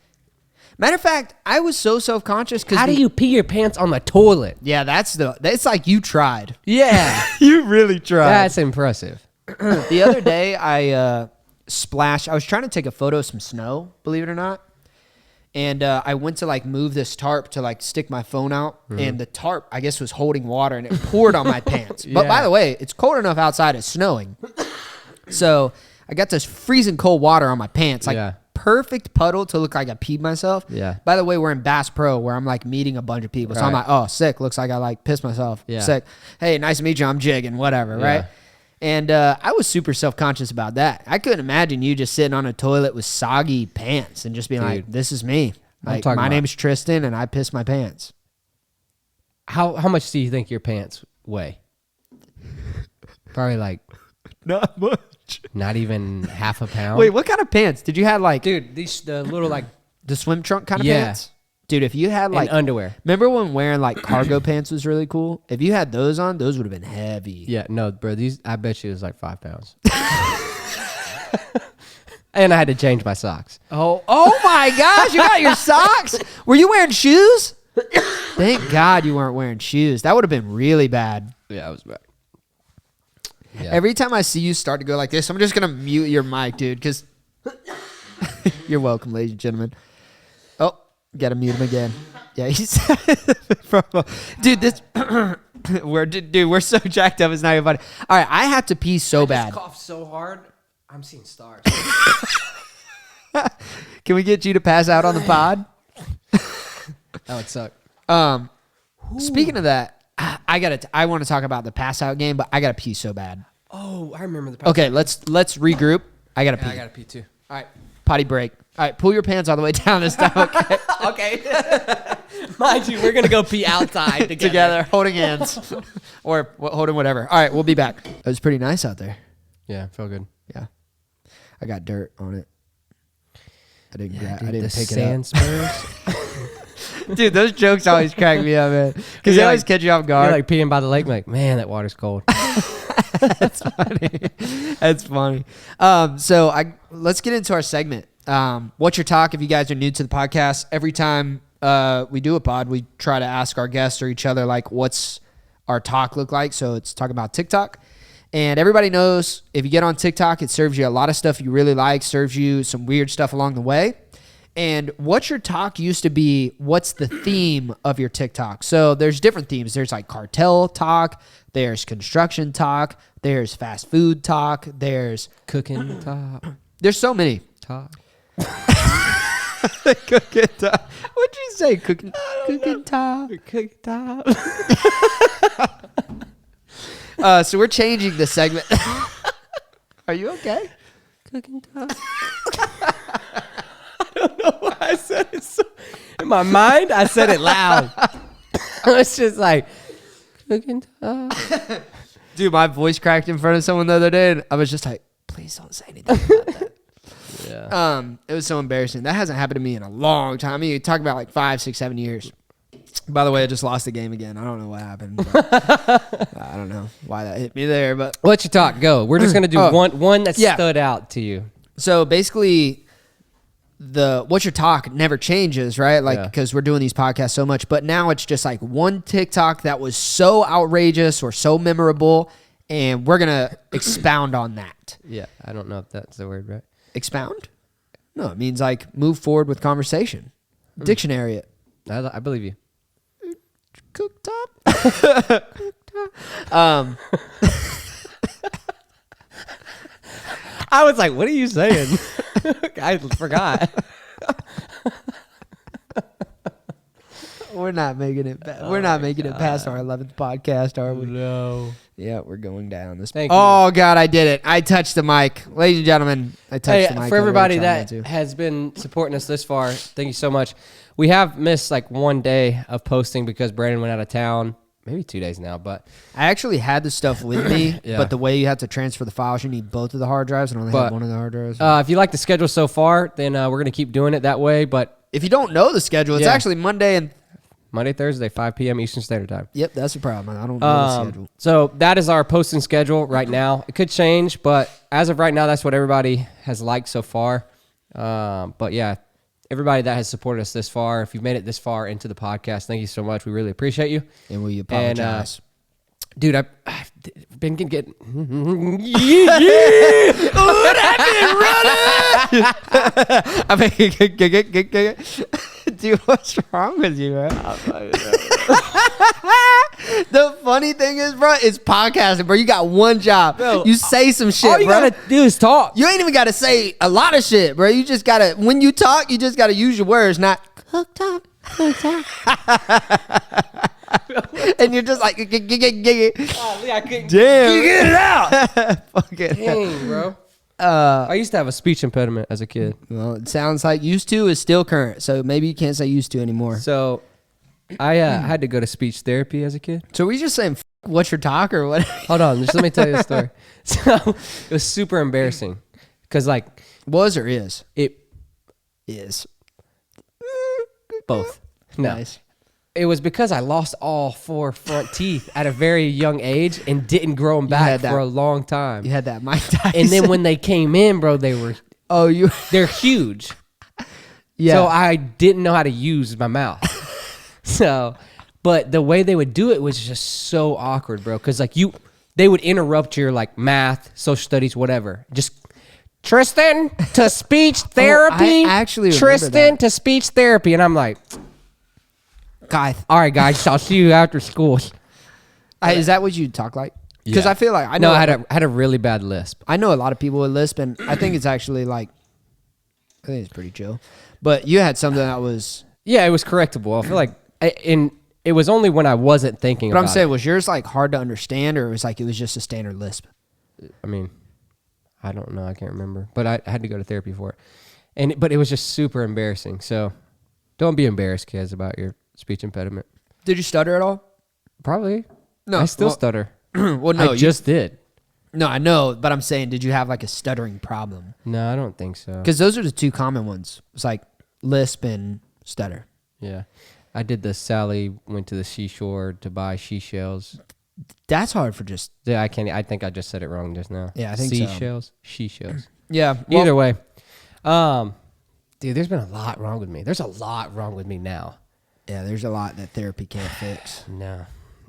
Matter of fact, I was so self-conscious because... How do you pee your pants on the toilet? Yeah, that's like you tried. Yeah. You really tried. That's impressive. The other day, I splashed. I was trying to take a photo of some snow, believe it or not. And I went to like move this tarp to like stick my phone out. And the tarp, I guess, was holding water and it poured on my pants. But by Yeah. the way, it's cold enough outside. It's snowing. So I got this freezing cold water on my pants. Like Yeah. perfect puddle to look like I peed myself. Yeah. By the way, we're in Bass Pro where I'm like meeting a bunch of people. So I'm Right. like, oh, sick. Looks like I like pissed myself. Yeah. Sick. Hey, nice to meet you. I'm Jiggin, whatever. Yeah. Right. And I was super self-conscious about that. I couldn't imagine you just sitting on a toilet with soggy pants and just being like, this is me. Like, talking my about- name's Tristan and I pissed my pants. How much do you think your pants weigh? Probably like Not much. not even half a pound. Wait, what kind of pants? Did you have like dude, the little like the swim trunk kind of Yeah. pants? Dude, if you had like like underwear. remember when wearing like cargo pants was really cool? If you had those on, those would have been heavy. Yeah, no, bro. I bet you it was like 5 pounds. And I had to change my socks. Oh my gosh, you got your socks? Were you wearing shoes? Thank God you weren't wearing shoes. That would have been really bad. Yeah, I was bad. Yeah. Every time I see you start to go like this, I'm just going to mute your mic, dude, because you're welcome, ladies and gentlemen. Oh, got to mute him again. Yeah, he's... dude, this... we're so jacked up. It's not even funny. All right, I have to pee so bad. coughed so hard, I'm seeing stars. Can we get you to pass out on the pod? That would suck. Speaking of that, I want to talk about the pass out game, but I gotta pee so bad. Oh, I remember the. Okay, let's regroup. I gotta pee. I gotta pee too. All right, potty break. All right, pull your pants all the way down this time. Okay, Okay. Mind you, we're gonna go pee outside together, holding hands, or holding whatever. All right, we'll be back. It was pretty nice out there. Yeah, felt good. Yeah, I got dirt on it. I didn't The pick it sand up. spurs. Dude, those jokes always crack me up, man, because they You're always like- catch you off You're guard. like peeing by the lake, like, man, that water's cold. That's funny. That's funny. So let's get into our segment. What's your talk? If you guys are new to the podcast, every time we do a pod, we try to ask our guests or each other, like, what's our talk look like? So it's talking about TikTok. And everybody knows if you get on TikTok, it serves you a lot of stuff you really like, serves you some weird stuff along the way. And what's your talk used to be, what's the theme of your TikTok? So there's different themes. There's like cartel talk. There's construction talk. There's fast food talk. There's Cooking talk. so many. Talk. Cooking top. What'd you say? Cooking top. Cooking top. So we're changing the segment. Are you okay? Cooking top. I don't know why I said it so. In my mind, I said it loud. It's just like cooking top. Dude, my voice cracked in front of someone the other day, and I was just like, please don't say anything about that. Yeah. It was so embarrassing. That hasn't happened to me in a long time. I mean, you talk about like 5, 6, 7 years. By the way, I just lost the game again. I don't know what happened. I don't know why that hit me there, but Let you talk. Go. We're just gonna do one that stood out to you. So basically, the what your talk never changes, right? Like because we're doing these podcasts so much, but now it's just like one TikTok that was so outrageous or so memorable, and we're gonna expound on that. Yeah, I don't know if that's the word, right? Expound? No, it means like move forward with conversation. Dictionary it. I believe you. Cooktop. I was like, what are you saying? I forgot. We're not making it. We're not making it past our 11th podcast, are we? No. Yeah, we're going down this. Thank you. Oh God, I did it! I touched the mic, ladies and gentlemen. I touched the mic. For everybody that has been supporting us this far, thank you so much. We have missed like one day of posting because Brandon went out of town. Maybe 2 days now, but I actually had the stuff with me. But the way you have to transfer the files, you need both of the hard drives, and only have one of the hard drives. If you like the schedule so far, then we're gonna keep doing it that way. But if you don't know the schedule, it's actually Monday, Thursday, 5 p.m. Eastern Standard Time. Yep, that's the problem. I don't know the schedule. So that is our posting schedule right now. It could change, but as of right now, that's what everybody has liked so far. But yeah, everybody that has supported us this far, if you've made it this far into the podcast, thank you so much. We really appreciate you. And we apologize. Dude, I've been getting... What happened, running? I mean, dude, what's wrong with you, bro? The funny thing is, bro, it's podcasting, bro. You got one job. Bro, you say some shit, all you bro. gotta do is talk. You ain't even gotta say a lot of shit, bro. You just gotta, when you talk, you just gotta use your words, not cooked up. And you're just like, I couldn't damn, get it out. Fucking dang, bro. I used to have a speech impediment as a kid. Well, it sounds like used to is still current, so maybe you can't say used to anymore. So I had to go to speech therapy as a kid. So we just saying, what's your talk or what? Hold on, just let me tell you the story. So it was super embarrassing because like was or is? It is. Both. No. Nice. It was because I lost all 4 front teeth at a very young age and didn't grow them back for a long time. You had that Mike Tyson. And then when they came in, bro, they're huge. Yeah. So I didn't know how to use my mouth. So, but the way they would do it was just so awkward, bro. Because like they would interrupt your like math, social studies, whatever. Just Tristan to speech therapy. I actually Tristan to speech therapy, and I'm like, guy. All right, guys, I'll see you after school. Is that what you talk like? Because I feel like I had a really bad lisp. I know a lot of people with lisp, and I think it's actually like, I think it's pretty chill. But you had something that was it was correctable. I feel like it was only when I wasn't thinking. But I'm saying, was yours like hard to understand, or it was just a standard lisp? I mean, I don't know. I can't remember. But I had to go to therapy for it, but it was just super embarrassing. So don't be embarrassed, kids, about your speech impediment. Did you stutter at all? Probably. No, I still stutter. Well, no, I just did. No, I know, but I'm saying, did you have like a stuttering problem? No, I don't think so. Because those are the two common ones. It's like lisp and stutter. Yeah. I did the Sally went to the seashore to buy seashells. That's hard for just... Yeah, I think I just said it wrong just now. Yeah, I think seashells, seashells. Yeah. Well, either way. Dude, there's been a lot wrong with me. There's a lot wrong with me now. Yeah, there's a lot that therapy can't fix. No.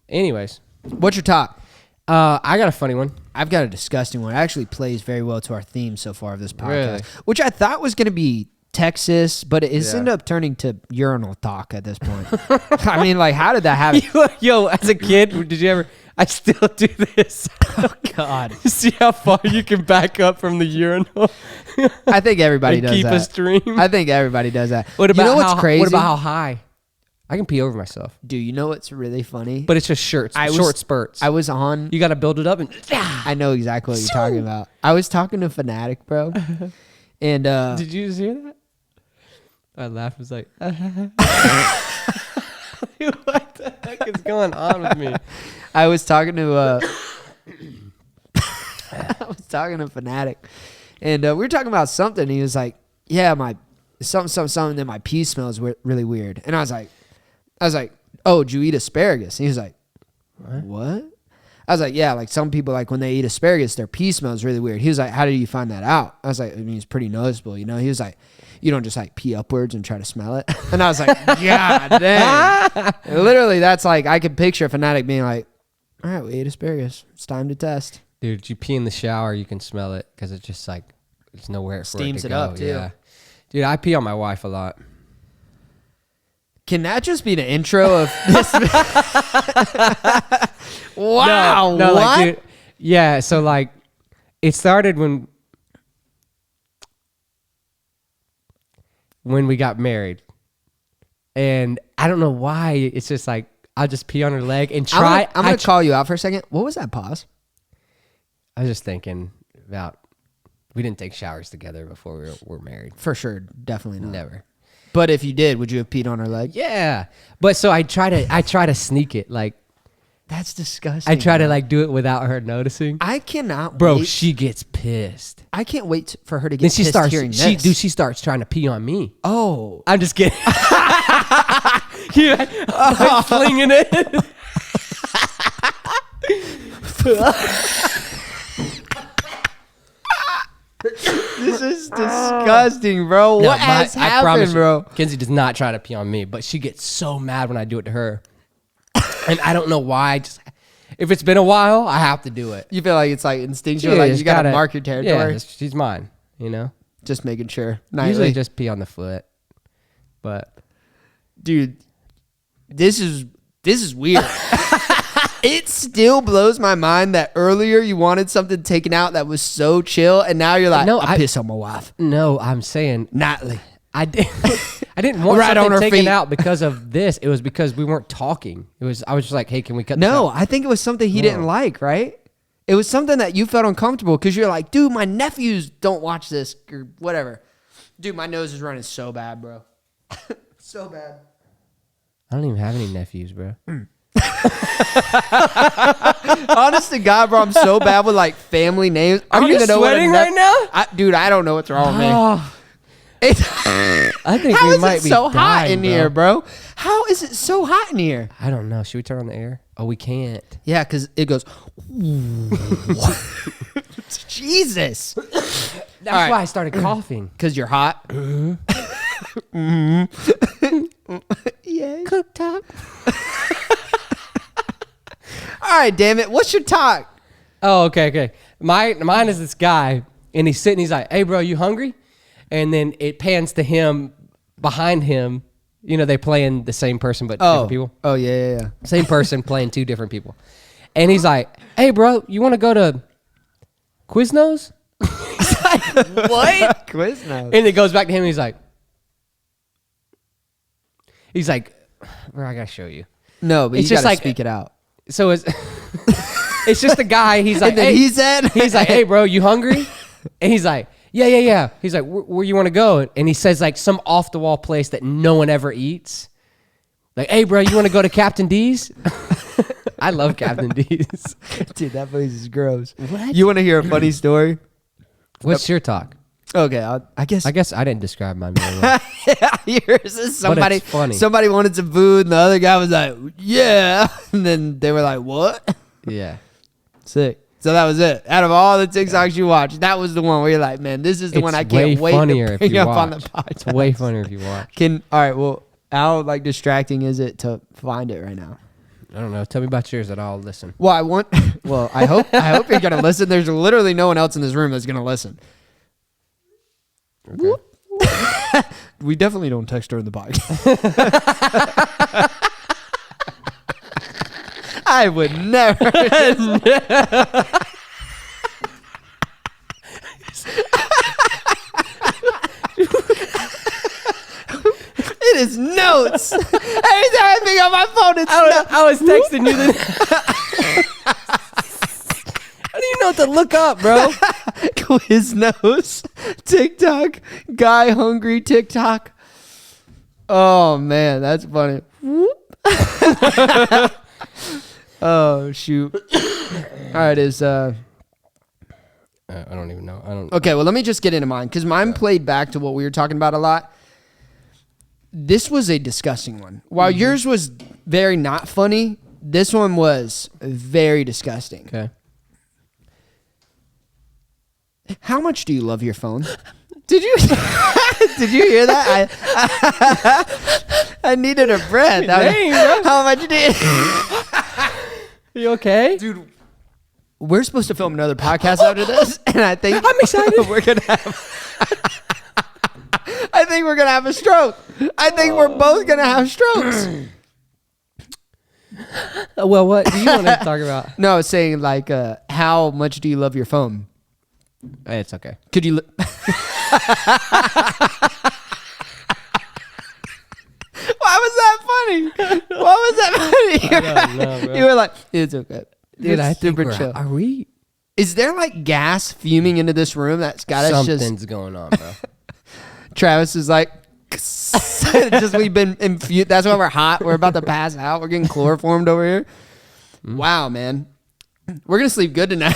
Anyways. What's your top? I got a funny one. I've got a disgusting one. It actually plays very well to our theme so far of this podcast, really? Which I thought was going to be Texas, but it's ended up turning to urinal talk at this point. I mean, like, how did that happen? Yo, as a kid, did you ever... I still do this. Oh God! See how far you can back up from the urinal. I think everybody and does keep that. a stream. I think everybody does that. What about you know what's crazy? What about how high? I can pee over myself. Dude, you know what's really funny? But it's just short spurts. I was on. You got to build it up and. I know exactly what you're talking about. I was talking to Fanatic, bro, and did you just hear that? I laughed. I was like, what the heck is going on with me? I was talking to I was talking to Fanatic, and we were talking about something. He was like, "Yeah, my something that my pee smells really weird." And I was like, "Oh, did you eat asparagus?" And he was like, "What?" I was like, "Yeah, like some people, like when they eat asparagus, their pee smells really weird." He was like, "How did you find that out?" I was like, "I mean, it's pretty noticeable, you know." He was like, "You don't just like pee upwards and try to smell it." And I was like, "God dang!" Literally, that's like I could picture Fanatic being like, "All right, we ate asparagus. It's time to test." Dude, you pee in the shower, you can smell it because it's just like there's nowhere for Steams it to it go. up, too. Yeah. Dude, I pee on my wife a lot. Can that just be the intro of this? Wow, no, what? like, dude, yeah, so like it started when we got married. And I don't know why. It's just like I'll just pee on her leg and try. I'm gonna call you out for a second. What was that pause? I was just thinking about we didn't take showers together before we were married. For sure, definitely not. Never. But if you did, would you have peed on her leg? Yeah, but so I try to sneak it. Like That's disgusting. I try to like do it without her noticing. I cannot, Bro, wait. she gets pissed. I can't wait for her to get Then she pissed starts. hearing this. She starts trying to pee on me. Oh, I'm just kidding. I'm flinging it. this is disgusting, bro. No, what has I promise happened, you, bro? Kenzie does not try to pee on me, but she gets so mad when I do it to her. And I don't know why. Just if it's been a while, I have to do it. You feel like it's like instinctual, Yeah, like just you gotta gotta- mark your territory. Yeah, she's mine, you know? Just making sure. Usually Nightly. just pee on the foot. But Dude, this is weird. It still blows my mind that earlier you wanted something taken out that was so chill, and now you're like, No, I piss on my wife. no, I'm saying Nightly. I didn't want Right on something her taken feet. out because of this. It was because we weren't talking. I was just like, hey, can we cut this No, out? I think it was something he didn't like, right? It was something that you felt uncomfortable because you're like, dude, my nephews don't watch this or whatever. Dude, my nose is running so bad, bro. So bad. I don't even have any nephews, bro. Honest to God, bro, I'm so bad with like family names. I Are don't you even know what a sweating right now? Dude, I don't know what's wrong with me. Oh, I think How we is might it be so hot dying, in here, bro? How is it so hot in here? I don't know. Should we turn on the air? Oh, we can't. Yeah, because it goes. Jesus. That's right. why I started coughing. Because you're hot. Yeah. Cooktop. All right, damn it. What's your talk? Oh, okay. Mine is this guy, and he's sitting. He's like, "Hey, bro, you hungry?" And then it pans to him behind him. You know, they playing the same person but different people. Oh, yeah. Same person playing two different people. And he's like, "Hey, bro, you want to go to Quiznos?" What? Quiznos. And it goes back to him. And he's like, bro, I gotta show you. No, but It's you just gotta like- speak it out. So it's it's just a guy. He's like, And then hey, he said, he's like, hey, bro, you hungry? And he's like, yeah. He's like, where you want to go? And he says like some off the wall place that no one ever eats. Like, hey, bro, you want to go to Captain D's? I love Captain D's. dude, that place is gross. What? You want to hear a funny story? What's your talk? Okay, I guess. I guess I didn't describe mine very well. Yours is somebody. it's funny. Somebody wanted some food, and the other guy was like, "Yeah," and then they were like, "What?" Yeah. Sick. So that was it. Out of all the TikToks you watched, that was the one where you're like, "Man, this is the one I can't wait funnier to if bring you up watch. on the podcast." It's way funnier if you watch. All right. Well, how like distracting is it to find it right now? I don't know. Tell me about yours and I'll listen. Well, I hope you're gonna listen. There's literally no one else in this room that's gonna listen. Okay. We definitely don't text during the podcast. I would never. It is notes. Every time I pick up my phone, it's I was texting you that. I don't even know what to look up, bro. Quiz notes. TikTok. Guy hungry TikTok. Oh, man. That's funny. Oh, shoot. All right. I don't even know. Okay, well, let me just get into mine because mine played back to what we were talking about a lot. This was a disgusting one. While yours was very not funny, this one was very disgusting. Okay. How much do you love your phone? Did you did you hear that? I needed a breath. How much do you? You okay? Dude, we're supposed to film another podcast after this, and I think I'm excited. I think we're gonna have a stroke. I think we're both gonna have strokes. Well, what do you want to talk about? No, I was saying like, how much do you love your phone? It's okay. Could you? Why was that funny? Why was that funny? I don't know, bro. You were like, it's okay. Dude, It's I think super we're, chill. are we? Is there like gas fuming into this room that's got us just? Something's going on, bro. Travis is like, just we've been infused. That's why we're hot. We're about to pass out. We're getting chloroformed over here. Wow, man. We're going to sleep good tonight.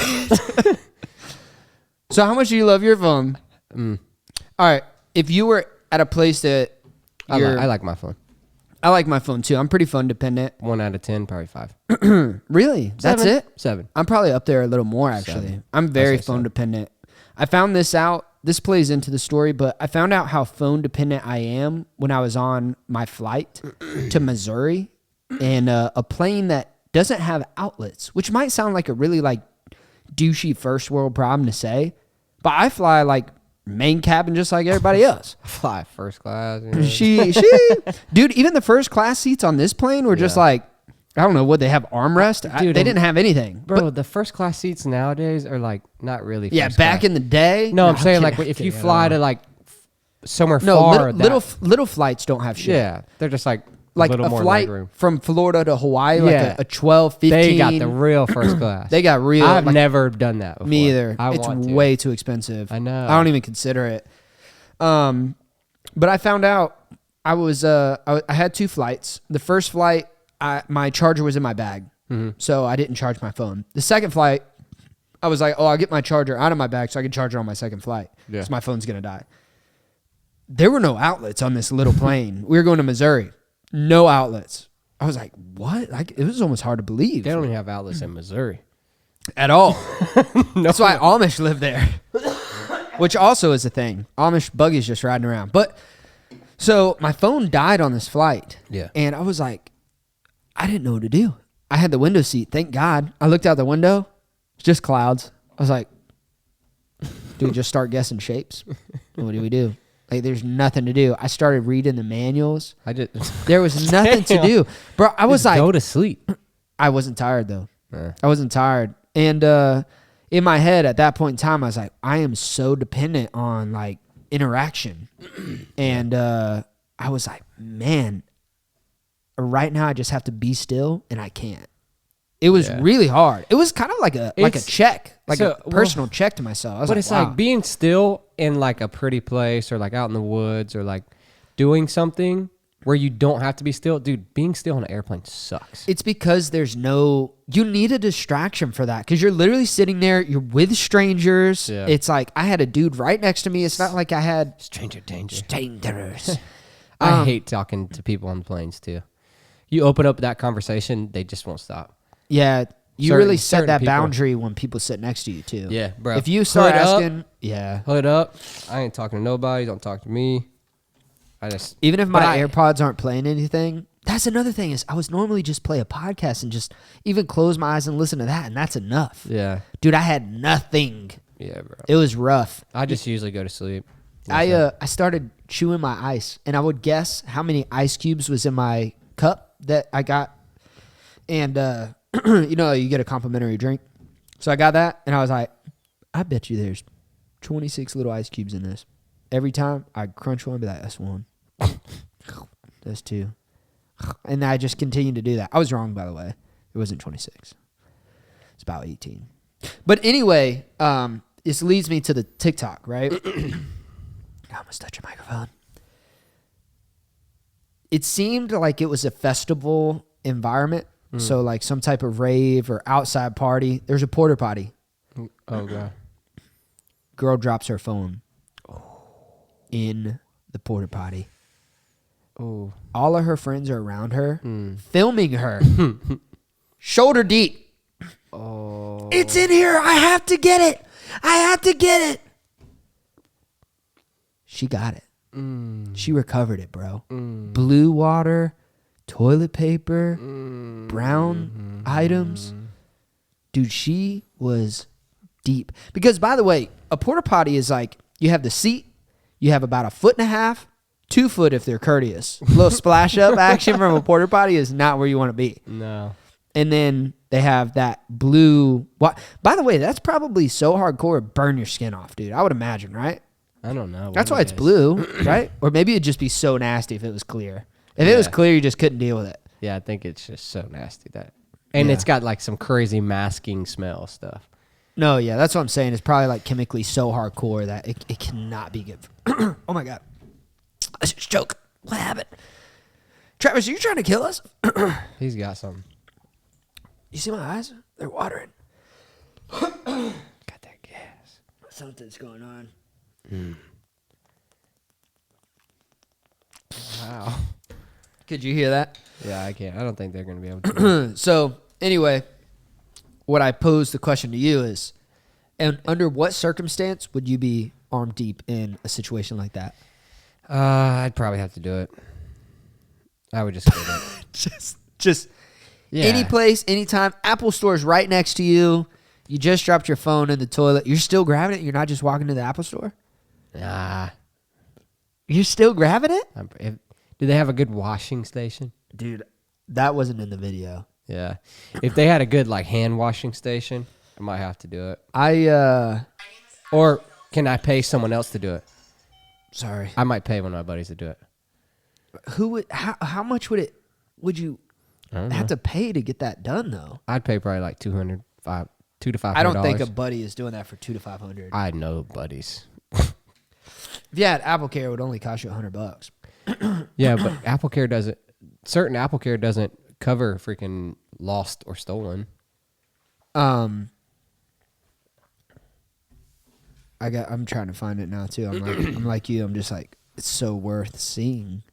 So how much do you love your phone? All right. If you were at a place that I like my phone. I like my phone too. I'm pretty phone dependent. 1 out of 10, probably 5. Really? That's 7. it? 7. I'm probably up there a little more, actually. 7. I'm very say phone 7. dependent. I found this out. This plays into the story, but I found out how phone dependent I am when I was on my flight to Missouri in a plane that doesn't have outlets, which might sound like a really like douchey first world problem to say, but I fly like main cabin just like everybody else. Fly first class. You know? Dude, even the first class seats on this plane were just like, I don't know, would they have armrest? Dude, they didn't have anything. Bro, the first class seats nowadays are like not really Yeah, first back class. in the day. No, I'm saying like kidding. if you fly to like somewhere No, far. little flights don't have shit. Yeah, they're just like Like little a more flight legroom. from Florida to Hawaii, Yeah. like a 12, 15. They got the real first class. They got real. I've like, never done that before. me either. I It's want to. way too expensive. I know. I don't even consider it. But I found out I had 2 flights. The first flight, my charger was in my bag, so I didn't charge my phone. The second flight, I was like, oh, I'll get my charger out of my bag so I can charge it on my second flight because my phone's gonna die. There were no outlets on this little plane. We were going to Missouri. No outlets. I was like, what? Like, it was almost hard to believe. They don't even have outlets in Missouri. At all. That's why Amish live there. Which also is a thing. Amish buggies just riding around. But so my phone died on this flight. Yeah. And I was like, I didn't know what to do. I had the window seat. Thank God. I looked out the window. It's just clouds. I was like, do we just start guessing shapes? What do we do? Like, there's nothing to do. I started reading the manuals. There was nothing to do. Bro, I was like, go to sleep. I wasn't tired though. I wasn't tired. And in my head at that point in time, I was like, I am so dependent on like interaction. And I was like, man, right now I just have to be still and I can't. It was really hard. It was kind of like a check, like a personal check to myself. I was But like, it's wow. like being still in like a pretty place or like out in the woods or like doing something where you don't have to be still. Dude, being still on an airplane sucks. It's because you need a distraction for that because you're literally sitting there, you're with strangers. Yeah. It's like I had a dude right next to me. It's not like I had Stranger danger. strangers. I hate talking to people on planes too. You open up that conversation, they just won't stop. Yeah, you Certain- really set certain that people. boundary when people sit next to you too. Yeah, bro. If you start Hood up. asking, Hood up. I ain't talking to nobody. Don't talk to me. Even if my AirPods aren't playing anything, that's another thing is I was normally just play a podcast and just even close my eyes and listen to that, and that's enough. Yeah. Dude, I had nothing. Yeah, bro. It was rough. I just usually go to sleep. I started chewing my ice, and I would guess how many ice cubes was in my cup that I got, and you know, you get a complimentary drink. So I got that, and I was like, I bet you there's 26 little ice cubes in this. Every time I'd crunch one, be like, that's one. That's two. And I just continued to do that. I was wrong, by the way. It wasn't 26. It's about 18. But anyway, this leads me to the TikTok, right? I almost touched your microphone. It seemed like it was a festival environment. So like some type of rave or outside party. There's a porta potty. Oh, God. Girl drops her phone in the porta potty. Oh. All of her friends are around her, filming her. Shoulder deep. Oh. It's in here. I have to get it. I have to get it. She got it. She recovered it, bro. Blue water, toilet paper, brown items. Dude, she was deep. Because, by the way, a porta potty is like, you have the seat, you have about 1.5 feet, 2 foot if they're courteous. A little splash up action from a porta potty is not where you want to be. No. And then they have that blue. By the way, that's probably so hardcore, burn your skin off, dude. I would imagine, right? I don't know. That's why it's blue, right? Or maybe it'd just be so nasty if it was clear. If it was clear, you just couldn't deal with it. Yeah, I think it's just so nasty and it's got like some crazy masking smell stuff. No, yeah, that's what I'm saying. It's probably like chemically so hardcore that it cannot be good. Oh my God. I just choked. What happened? Travis, are you trying to kill us? He's got something. You see my eyes? They're watering. Got that gas. Something's going on. Wow. Could you hear that? Yeah, I can't. I don't think they're going to be able to. So, anyway, what I posed the question to you is, and under what circumstance would you be arm deep in a situation like that? I'd probably have to do it. I would just do it. just any place, anytime. Apple Store's right next to you. You just dropped your phone in the toilet. You're still grabbing it? You're not just walking to the Apple Store? Nah. You're still grabbing it? Do they have a good washing station? Dude, that wasn't in the video. Yeah. If they had a good like hand washing station, I might have to do it. Or can I pay someone else to do it? Sorry. I might pay one of my buddies to do it. How much would you have to pay to get that done though? I'd pay probably like $200 to $500. I don't think a buddy is doing that for $200 to $500. I know buddies. If you had Apple Care, it would only cost you $100. Yeah, but certain Apple Care doesn't cover freaking lost or stolen. I'm trying to find it now too. I'm like you. I'm just like, it's so worth seeing.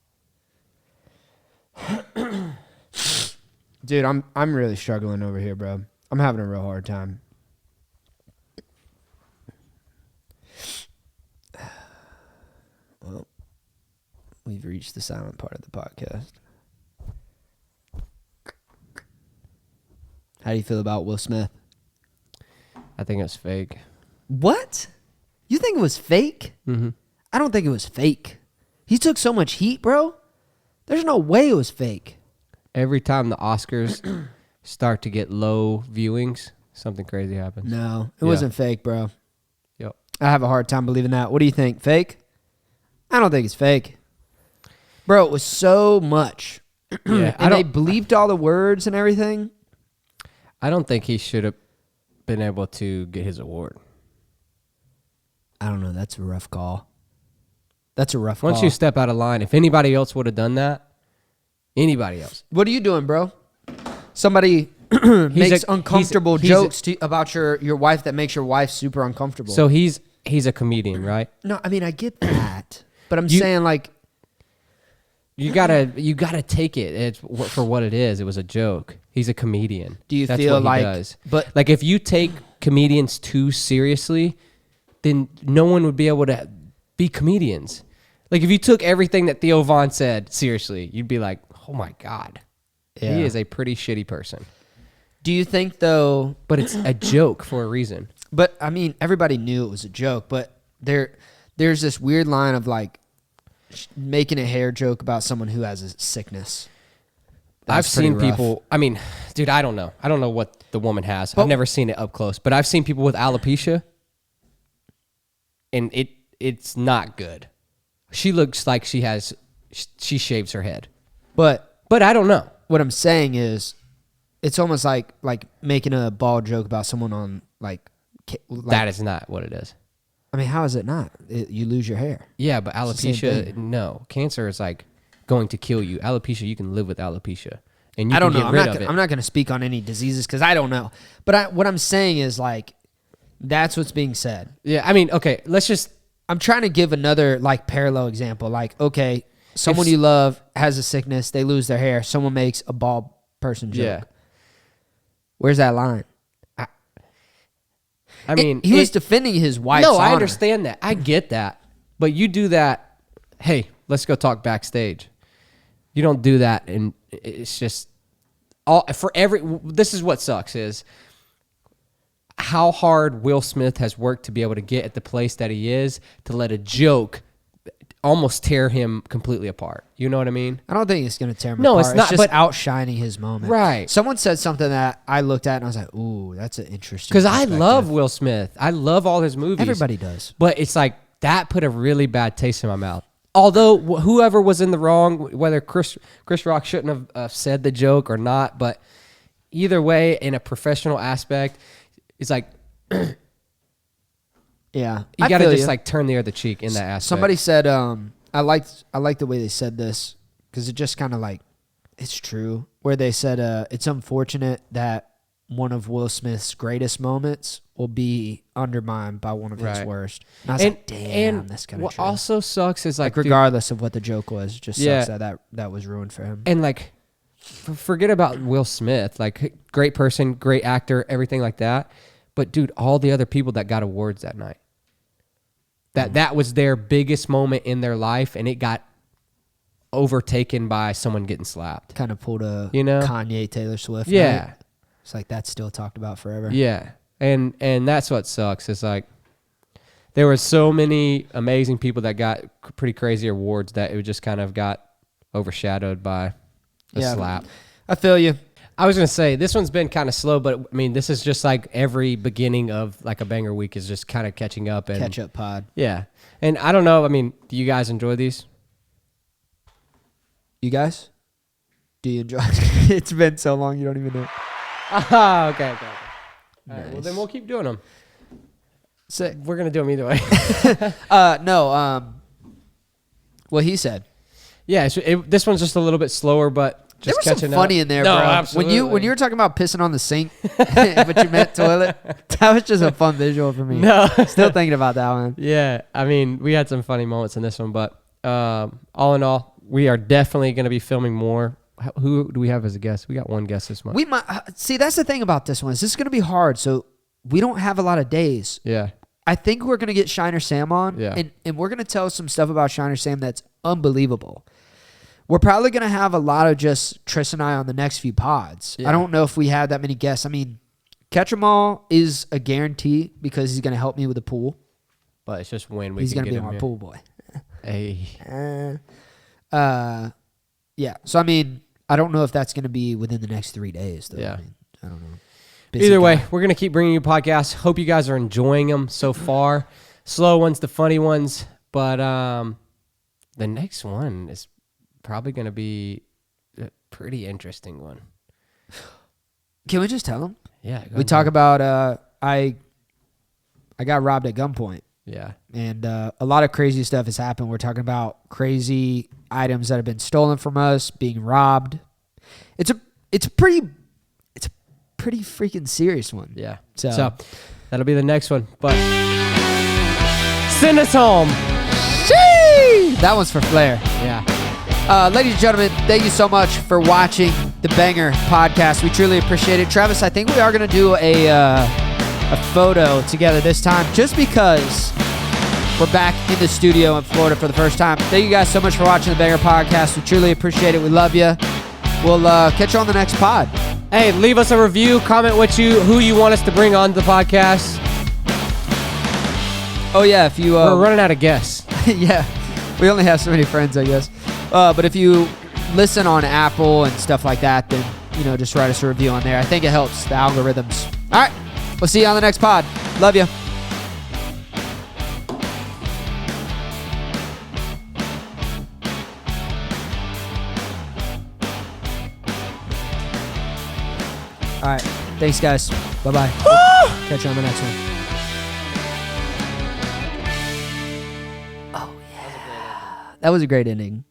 Dude, I'm really struggling over here, bro. I'm having a real hard time. Well, we've reached the silent part of the podcast. How do you feel about Will Smith? I think it's fake. What? You think it was fake? Mm-hmm. I don't think it was fake. He took so much heat, bro. There's no way it was fake. Every time the Oscars start to get low viewings, something crazy happens. No, it wasn't fake, bro. Yep. I have a hard time believing that. What do you think? Fake? I don't think it's fake. Bro, it was so much. Yeah, and they bleeped all the words and everything. I don't think he should have been able to get his award. I don't know. That's a rough call. That's a rough call. Once you step out of line, if anybody else would have done that, anybody else. What are you doing, bro? Somebody makes uncomfortable jokes about your wife that makes your wife super uncomfortable. So he's a comedian, right? No, I mean, I get that. But I'm saying, like, you gotta take it for what it is. It was a joke. He's a comedian. Do you That's feel what like? He does. But like, if you take comedians too seriously, then no one would be able to be comedians. Like, if you took everything that Theo Von said seriously, you'd be like, oh my God, he is a pretty shitty person. Do you think though? But it's a joke for a reason. But I mean, everybody knew it was a joke. But there's this weird line of like making a hair joke about someone who has a sickness. I've seen pretty rough. people. I mean, dude, I don't know. I don't know what the woman has. I've never seen it up close, but I've seen people with alopecia, and it's not good. She looks like she shaves her head, but I don't know. What I'm saying is, it's almost like making a bald joke about someone on like that is not what it is. I mean, how is it not? You lose your hair. Yeah, but alopecia, no. Cancer is like going to kill you. Alopecia, you can live with alopecia, and you can get rid of it. I'm not going to speak on any diseases because I don't know. But what I'm saying is like that's what's being said. Yeah, I mean, okay, let's just. I'm trying to give another like parallel example. Like, okay, someone you love has a sickness, they lose their hair. Someone makes a bald person joke. Yeah. Where's that line? I mean, he was defending his wife's honor. I understand that. I get that. But you do that, hey, let's go talk backstage. You don't do that, and it's just this is what sucks is how hard Will Smith has worked to be able to get at the place that he is to let a joke almost tear him completely apart. You know what I mean? I don't think it's going to tear him apart. No, it's not. It's just outshining his moment. Right. Someone said something that I looked at and I was like, ooh, that's an interesting Because I love Will Smith. I love all his movies. Everybody does. But it's like that put a really bad taste in my mouth. Although whoever was in the wrong, whether Chris Rock shouldn't have said the joke or not, but either way, in a professional aspect, it's like... Yeah, you got to just like turn the other cheek in that aspect. Somebody said, I liked the way they said this because it just kind of like it's true. Where they said, it's unfortunate that one of Will Smith's greatest moments will be undermined by one of his worst. And I was like, damn, that's kind of true. What also sucks is like regardless of what the joke was, it just sucks that was ruined for him. And like, forget about Will Smith, like great person, great actor, everything like that. But dude, all the other people that got awards that night. That was their biggest moment in their life, and it got overtaken by someone getting slapped. Kind of pulled a Kanye, Taylor Swift. Yeah. Night. It's like that's still talked about forever. Yeah. And that's what sucks. It's like there were so many amazing people that got pretty crazy awards that it just kind of got overshadowed by a slap. I feel you. I was going to say, this one's been kind of slow, but I mean, this is just like every beginning of like a banger week is just kind of catching up. And catch up pod. Yeah. And I don't know. I mean, do you guys enjoy these? You guys? Do you enjoy it? It's been so long, you don't even know. Okay. All nice. right, well, then we'll keep doing them. So, we're going to do them either way. No. What he said. Yeah. This one's just a little bit slower, but just there was some funny in there, no, bro. Absolutely. When you were talking about pissing on the sink, but you meant toilet, that was just a fun visual for me. No. Still thinking about that one. Yeah. I mean, we had some funny moments in this one, but all in all, we are definitely going to be filming more. Who do we have as a guest? We got one guest this month. We might see. That's the thing about this one. Is this is going to be hard? So we don't have a lot of days. Yeah. I think we're going to get Shiner Sam on, yeah. and we're going to tell some stuff about Shiner Sam that's unbelievable. We're probably going to have a lot of just Tris and I on the next few pods. Yeah. I don't know if we have that many guests. I mean, Catch 'em All is a guarantee because he's going to help me with the pool. But it's just when we he's can going to get be my pool boy. Hey. Yeah. So, I mean, I don't know if that's going to be within the next 3 days, though. Yeah. I mean, I don't know. Either way, we're going to keep bringing you podcasts. Hope you guys are enjoying them so far. Slow ones, the funny ones. But the next one is probably going to be a pretty interesting one. Can we just tell them? Yeah. We talk about I got robbed at gunpoint. Yeah. And a lot of crazy stuff has happened. We're talking about crazy items that have been stolen from us, being robbed. It's a pretty freaking serious one. Yeah. So that'll be the next one. But send us home. Sheesh! That one's for Flair. Yeah. Ladies and gentlemen, thank you so much for watching the Banger podcast. We truly appreciate it. Travis, I think we are going to do a photo together this time just because we're back in the studio in Florida for the first time. Thank you guys so much for watching the Banger podcast. We truly appreciate it. We love you. We'll catch you on the next pod. Hey, leave us a review. Comment who you want us to bring on the podcast. Oh, yeah. If you we're running out of guests. Yeah. We only have so many friends, I guess. But if you listen on Apple and stuff like that, then, just write us a review on there. I think it helps the algorithms. All right. We'll see you on the next pod. Love you. All right. Thanks, guys. Bye-bye. Catch you on the next one. Oh, yeah. That was a great ending.